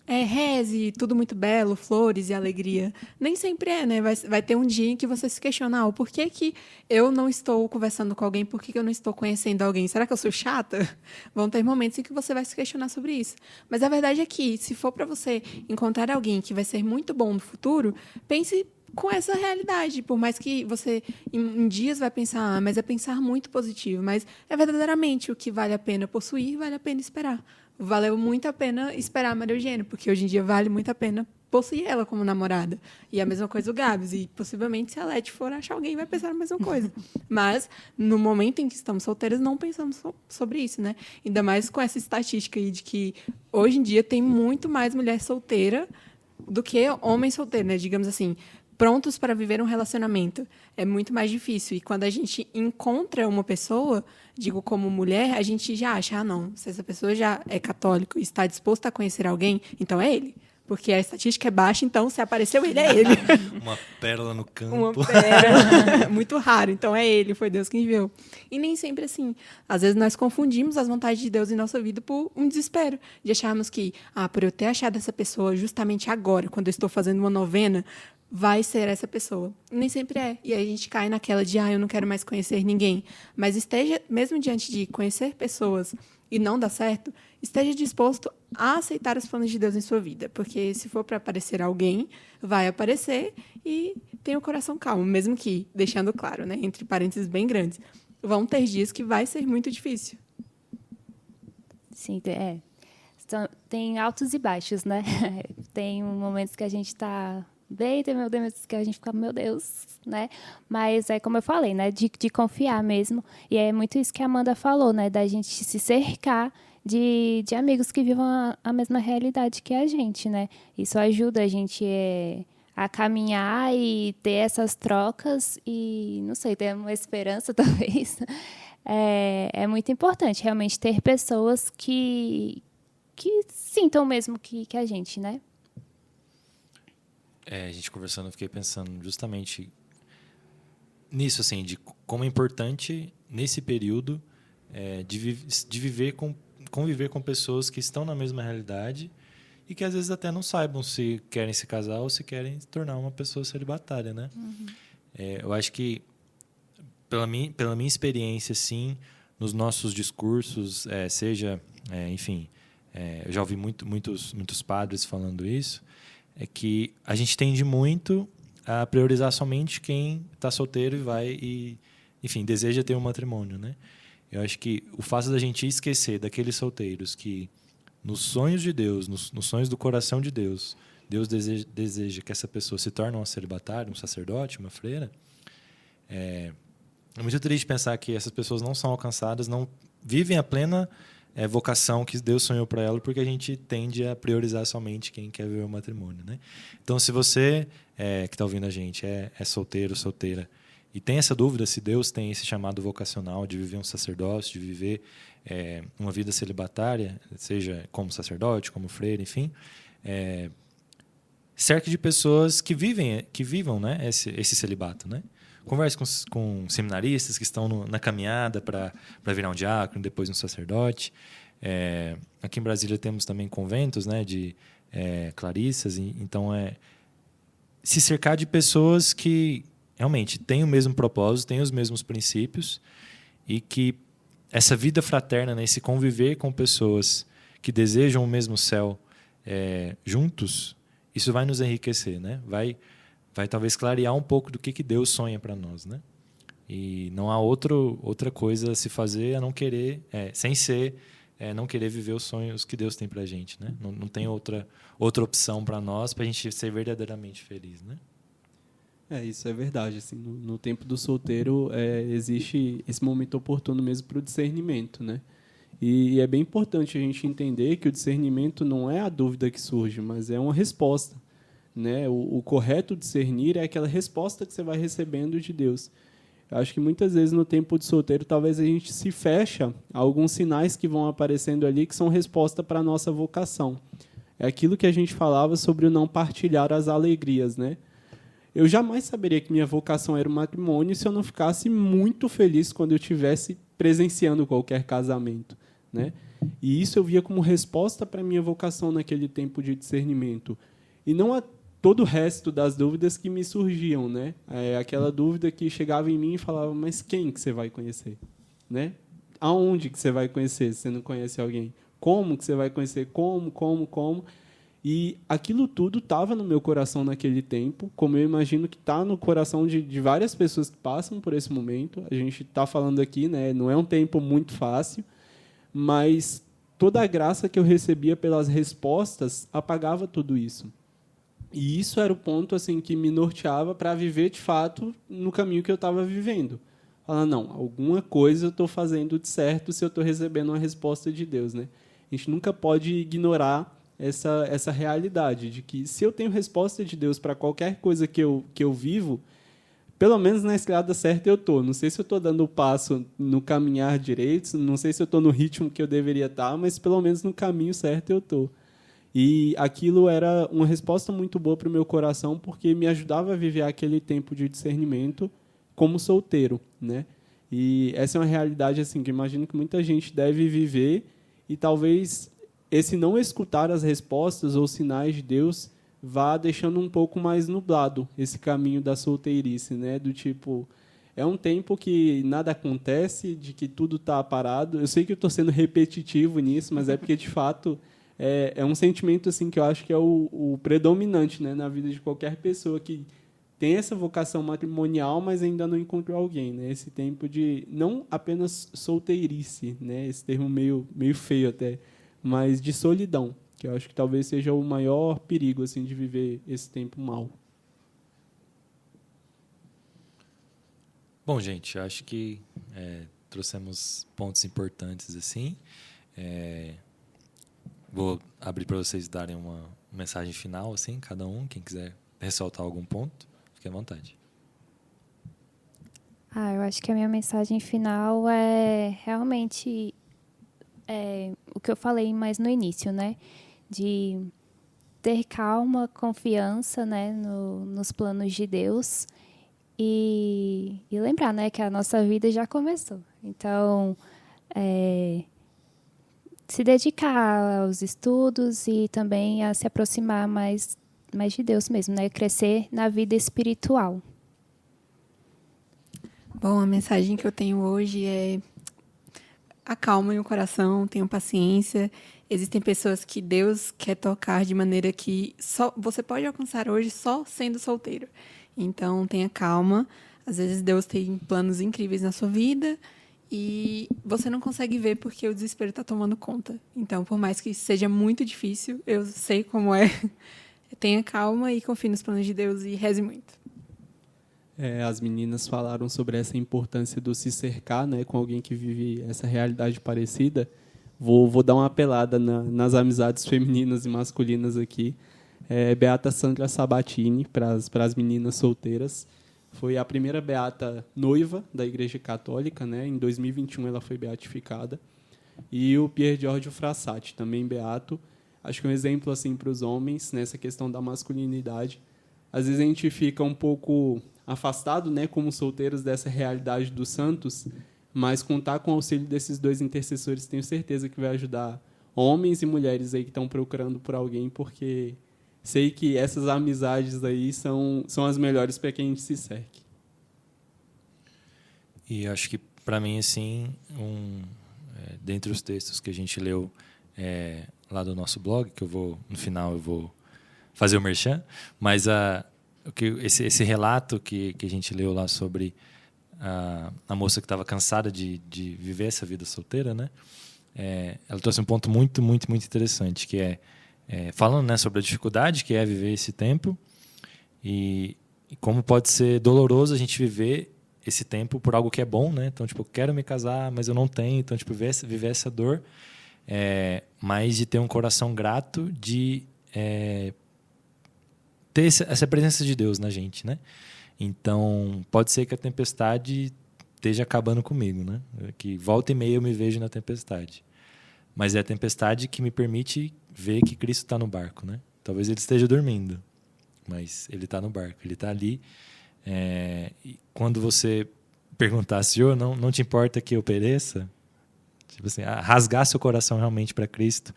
reze, tudo muito belo, flores e alegria. Nem sempre é, né? Vai ter um dia em que você se questiona, por que que eu não estou conversando com alguém, por que que eu não estou conhecendo alguém? Será que eu sou chata? Vão ter momentos em que você vai se questionar sobre isso. Mas a verdade é que, se for para você encontrar alguém que vai ser muito bom no futuro, pense com essa realidade, por mais que você em dias vai pensar, mas é pensar muito positivo, mas é verdadeiramente o que vale a pena possuir, vale a pena esperar. Valeu muito a pena esperar a Maria Eugênia, porque hoje em dia vale muito a pena possuir ela como namorada. E a mesma coisa o Gabs, e possivelmente se a Leti for achar alguém, vai pensar a mesma coisa. Mas, no momento em que estamos solteiras, não pensamos sobre isso, né? Ainda mais com essa estatística aí de que hoje em dia tem muito mais mulher solteira do que homem solteiro, né? Digamos assim, prontos para viver um relacionamento. É muito mais difícil. E quando a gente encontra uma pessoa, digo como mulher, a gente já acha, não, se essa pessoa já é católico e está disposto a conhecer alguém, então é ele. Porque a estatística é baixa, então se apareceu ele, é ele. Uma pérola no campo. Uma pérola. Muito raro, então é ele, foi Deus quem enviou. E nem sempre assim. Às vezes nós confundimos as vontades de Deus em nossa vida por um desespero. De acharmos que, por eu ter achado essa pessoa justamente agora, quando eu estou fazendo uma novena, vai ser essa pessoa. Nem sempre é. E aí a gente cai naquela de, eu não quero mais conhecer ninguém. Mas esteja, mesmo diante de conhecer pessoas e não dar certo, esteja disposto a aceitar os planos de Deus em sua vida. Porque se for para aparecer alguém, vai aparecer, e tenha o coração calmo. Mesmo que, deixando claro, né, entre parênteses bem grandes, vão ter dias que vai ser muito difícil. Sim, tem altos e baixos, né? Tem momentos que a gente está bem, tem momentos que a gente fica, meu Deus, né? Mas é como eu falei, né? De confiar mesmo. E é muito isso que a Amanda falou, né? Da gente se cercar de amigos que vivam a mesma realidade que a gente, né? Isso ajuda a gente a caminhar e ter essas trocas e, não sei, ter uma esperança, talvez. É muito importante, realmente, ter pessoas que sintam mesmo que a gente, né? A gente conversando, eu fiquei pensando justamente nisso, assim, de como é importante, nesse período, de conviver com pessoas que estão na mesma realidade e que às vezes até não saibam se querem se casar ou se querem se tornar uma pessoa celibatária, né? Uhum. Eu acho que, pela minha experiência, sim, nos nossos discursos, enfim, eu já ouvi muitos padres falando isso, é que a gente tende muito a priorizar somente quem está solteiro enfim, deseja ter um matrimônio, né? Eu acho que o fato da gente esquecer daqueles solteiros que, nos sonhos de Deus, nos sonhos do coração de Deus, Deus deseja que essa pessoa se torne uma celibatária, um sacerdote, uma freira, é muito triste pensar que essas pessoas não são alcançadas, não vivem a plena vocação que Deus sonhou para ela, porque a gente tende a priorizar somente quem quer viver o matrimônio, né? Então, se você que está ouvindo a gente é solteiro, solteira, e tem essa dúvida se Deus tem esse chamado vocacional de viver um sacerdócio, de viver uma vida celibatária, seja como sacerdote, como freire, enfim, cerca de pessoas que vivam, né, esse celibato, né? Converse com seminaristas que estão na caminhada para virar um diácono, depois um sacerdote. Aqui em Brasília temos também conventos, né, de clarissas. Então, se cercar de pessoas que realmente têm o mesmo propósito, têm os mesmos princípios, e que essa vida fraterna, né, esse conviver com pessoas que desejam o mesmo céu juntos, isso vai nos enriquecer, né? Vai talvez clarear um pouco do que Deus sonha para nós, né? E não há outra coisa a se fazer a não querer, sem ser não querer viver os sonhos que Deus tem para a gente, né? Não tem outra opção para nós, para a gente ser verdadeiramente feliz, né? Isso é verdade. Assim, no tempo do solteiro, existe esse momento oportuno mesmo para o discernimento, né? E é bem importante a gente entender que o discernimento não é a dúvida que surge, mas é uma resposta, né? O correto discernir é aquela resposta que você vai recebendo de Deus. Eu acho que muitas vezes no tempo de solteiro, talvez a gente se fecha a alguns sinais que vão aparecendo ali que são resposta para a nossa vocação. É aquilo que a gente falava sobre o não partilhar as alegrias, né? Eu jamais saberia que minha vocação era o matrimônio se eu não ficasse muito feliz quando eu estivesse presenciando qualquer casamento, né? E isso eu via como resposta para a minha vocação naquele tempo de discernimento. E não a todo o resto das dúvidas que me surgiam, né? Aquela dúvida que chegava em mim e falava, mas quem que você vai conhecer? Né? Aonde que você vai conhecer se você não conhece alguém? Como que você vai conhecer? Como? E aquilo tudo estava no meu coração naquele tempo, como eu imagino que está no coração de várias pessoas que passam por esse momento. A gente está falando aqui, né? Não é um tempo muito fácil, mas toda a graça que eu recebia pelas respostas apagava tudo isso. E isso era o ponto assim que me norteava para viver, de fato, no caminho que eu estava vivendo. Falar, não, alguma coisa eu estou fazendo de certo se eu estou recebendo uma resposta de Deus, né? A gente nunca pode ignorar essa realidade de que se eu tenho resposta de Deus para qualquer coisa que eu vivo, pelo menos na estrada certa eu estou. Não sei se eu estou dando o passo no caminhar direito, não sei se eu estou no ritmo que eu deveria estar, mas pelo menos no caminho certo eu estou. E aquilo era uma resposta muito boa para o meu coração, porque me ajudava a viver aquele tempo de discernimento como solteiro, né? E essa é uma realidade assim que eu imagino que muita gente deve viver, e talvez esse não escutar as respostas ou sinais de Deus vá deixando um pouco mais nublado esse caminho da solteirice, né? Do tipo, é um tempo que nada acontece, de que tudo está parado. Eu sei que eu estou sendo repetitivo nisso, mas é porque, de fato, é um sentimento assim que eu acho que é o predominante, né, na vida de qualquer pessoa que tem essa vocação matrimonial, mas ainda não encontrou alguém, né? Esse tempo de não apenas solteirice, né? Esse termo meio feio até, mas de solidão, que eu acho que talvez seja o maior perigo assim de viver esse tempo mal. Bom, gente, acho que trouxemos pontos importantes assim. Vou abrir para vocês darem uma mensagem final, assim, cada um, quem quiser ressaltar algum ponto, fique à vontade. Eu acho que a minha mensagem final é realmente o que eu falei mais no início, né? De ter calma, confiança, né, nos planos de Deus e lembrar, né, que a nossa vida já começou. Então, se dedicar aos estudos e também a se aproximar mais de Deus mesmo, né? Crescer na vida espiritual. Bom, a mensagem que eu tenho hoje é: acalmem o coração, tenham paciência. Existem pessoas que Deus quer tocar de maneira que só você pode alcançar hoje só sendo solteiro. Então, tenha calma. Às vezes Deus tem planos incríveis na sua vida e você não consegue ver porque o desespero está tomando conta. Então, por mais que seja muito difícil, eu sei como é. Tenha calma e confie nos planos de Deus e reze muito. As meninas falaram sobre essa importância do se cercar, né, com alguém que vive essa realidade parecida. Vou dar uma apelada nas amizades femininas e masculinas aqui. Beata Sandra Sabatini, para as meninas solteiras. Foi a primeira beata noiva da Igreja Católica, né? Em 2021 ela foi beatificada. E o Pier Giorgio Frassati, também beato. Acho que é um exemplo assim, para os homens nessa questão da masculinidade. Às vezes a gente fica um pouco afastado, né, como solteiros, dessa realidade dos santos, mas contar com o auxílio desses dois intercessores tenho certeza que vai ajudar homens e mulheres aí que estão procurando por alguém, porque sei que essas amizades aí são as melhores para quem a gente se cerque. E acho que, para mim, assim, dentre os textos que a gente leu lá do nosso blog, que no final eu vou fazer o merchan, mas esse relato que a gente leu lá sobre a moça que estava cansada de viver essa vida solteira, né? ela trouxe um ponto muito, muito, muito interessante, que falando, né, sobre a dificuldade que é viver esse tempo e como pode ser doloroso a gente viver esse tempo por algo que é bom, né? Então, tipo, eu quero me casar, mas eu não tenho. Então, tipo, viver essa dor, mas de ter um coração grato, de ter essa presença de Deus na gente, né? Então, pode ser que a tempestade esteja acabando comigo, né? Que volta e meia eu me vejo na tempestade. Mas é a tempestade que me permite ver que Cristo está no barco, né? Talvez ele esteja dormindo, mas ele está no barco, ele está ali. E quando você perguntar, Senhor, não te importa que eu pereça? Tipo assim, rasgar seu coração realmente para Cristo.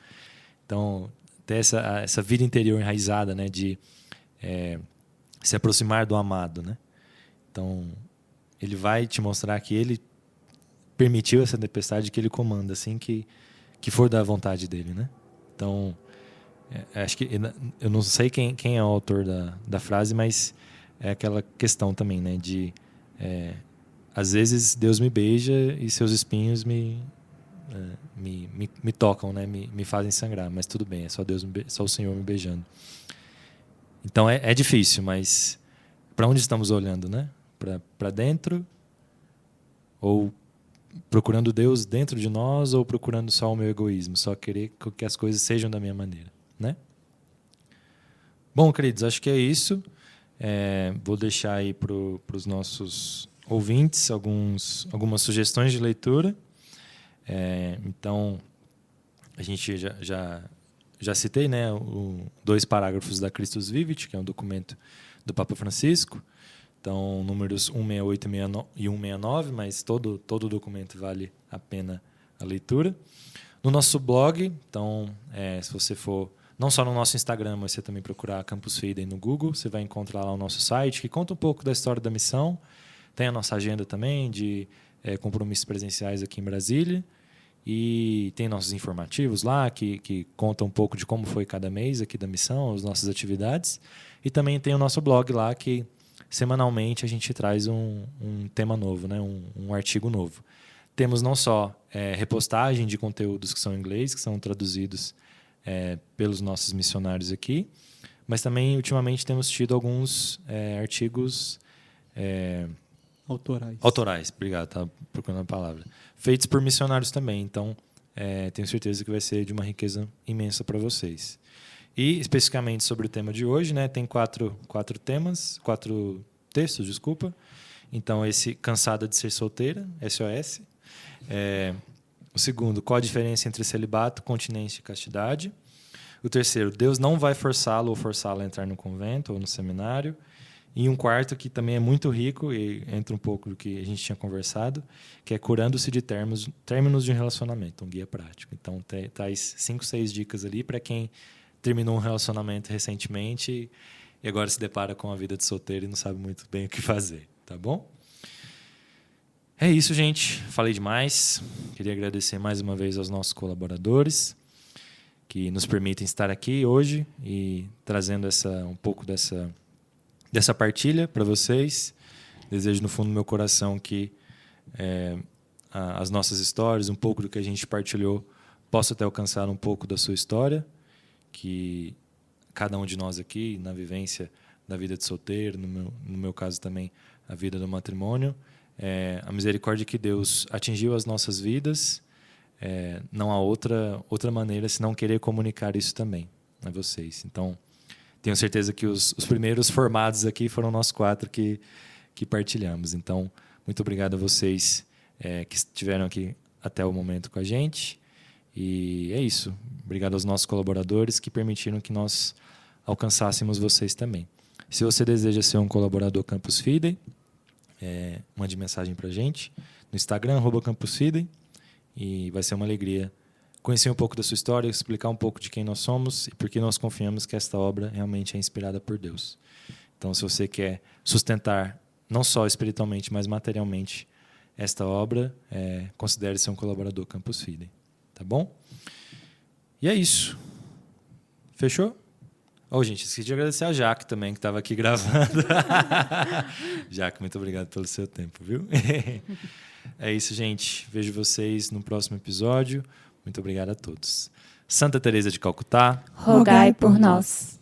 Então, ter essa vida interior enraizada, né? De se aproximar do amado, né? Então, ele vai te mostrar que ele permitiu essa tempestade, que ele comanda, assim que for da vontade dele, né? Então, acho que eu não sei quem é o autor da frase, mas é aquela questão também, né? De às vezes Deus me beija e seus espinhos me tocam, né? Me fazem sangrar, mas tudo bem, é só o Senhor me beijando. Então é difícil, mas para onde estamos olhando, né? Para dentro, ou procurando Deus dentro de nós, ou procurando só o meu egoísmo, só querer que as coisas sejam da minha maneira, né? Bom, queridos, acho que é isso. Vou deixar aí para os nossos ouvintes algumas sugestões de leitura. Então, a gente já citei, né, 2 parágrafos da Christus Vivit, que é um documento do Papa Francisco. Então, números 168 e 169, mas todo o documento vale a pena a leitura. No nosso blog, então, se você for não só no nosso Instagram, mas você também procurar Campus Fidei no Google, você vai encontrar lá o nosso site, que conta um pouco da história da missão. Tem a nossa agenda também de compromissos presenciais aqui em Brasília. E tem nossos informativos lá, que contam um pouco de como foi cada mês aqui da missão, as nossas atividades. E também tem o nosso blog lá, que semanalmente a gente traz um tema novo, né? um artigo novo. Temos não só repostagem de conteúdos que são em inglês, que são traduzidos pelos nossos missionários aqui, mas também, ultimamente, temos tido alguns artigos... Autorais, obrigado, estava procurando a palavra. Feitos por missionários também, então tenho certeza que vai ser de uma riqueza imensa para vocês. E, especificamente sobre o tema de hoje, né, tem 4 textos, desculpa. Então, esse Cansada de Ser Solteira, SOS. O segundo, qual a diferença entre celibato, continência e castidade. O terceiro, Deus não vai forçá-lo ou forçá-la a entrar no convento ou no seminário. E um quarto, que também é muito rico, e entra um pouco do que a gente tinha conversado, que é Curando-se de Términos de um Relacionamento, um guia prático. Então, traz 5, 6 dicas ali para quem terminou um relacionamento recentemente e agora se depara com a vida de solteiro e não sabe muito bem o que fazer, tá bom? É isso, gente. Falei demais. Queria agradecer mais uma vez aos nossos colaboradores que nos permitem estar aqui hoje e trazendo um pouco dessa partilha para vocês. Desejo no fundo do meu coração que as nossas histórias, um pouco do que a gente partilhou, possa até alcançar um pouco da sua história, que cada um de nós aqui, na vivência da vida de solteiro, no meu caso também, a vida do matrimônio, a misericórdia que Deus atingiu as nossas vidas, não há outra maneira senão querer comunicar isso também a vocês. Então, tenho certeza que os primeiros formados aqui foram nós 4 que partilhamos. Então, muito obrigado a vocês que estiveram aqui até o momento com a gente. E é isso. Obrigado aos nossos colaboradores que permitiram que nós alcançássemos vocês também. Se você deseja ser um colaborador Campus Fidei, mande mensagem para a gente no Instagram, @campusfidei, e vai ser uma alegria conhecer um pouco da sua história, explicar um pouco de quem nós somos e por que nós confiamos que esta obra realmente é inspirada por Deus. Então, se você quer sustentar, não só espiritualmente, mas materialmente, esta obra, considere ser um colaborador Campus Fidei. Tá bom? E é isso. Fechou? Gente, esqueci de agradecer a Jaque também, que estava aqui gravando. Jaque, muito obrigado pelo seu tempo, viu? É isso, gente. Vejo vocês no próximo episódio. Muito obrigado a todos. Santa Teresa de Calcutá, Rogai por nós.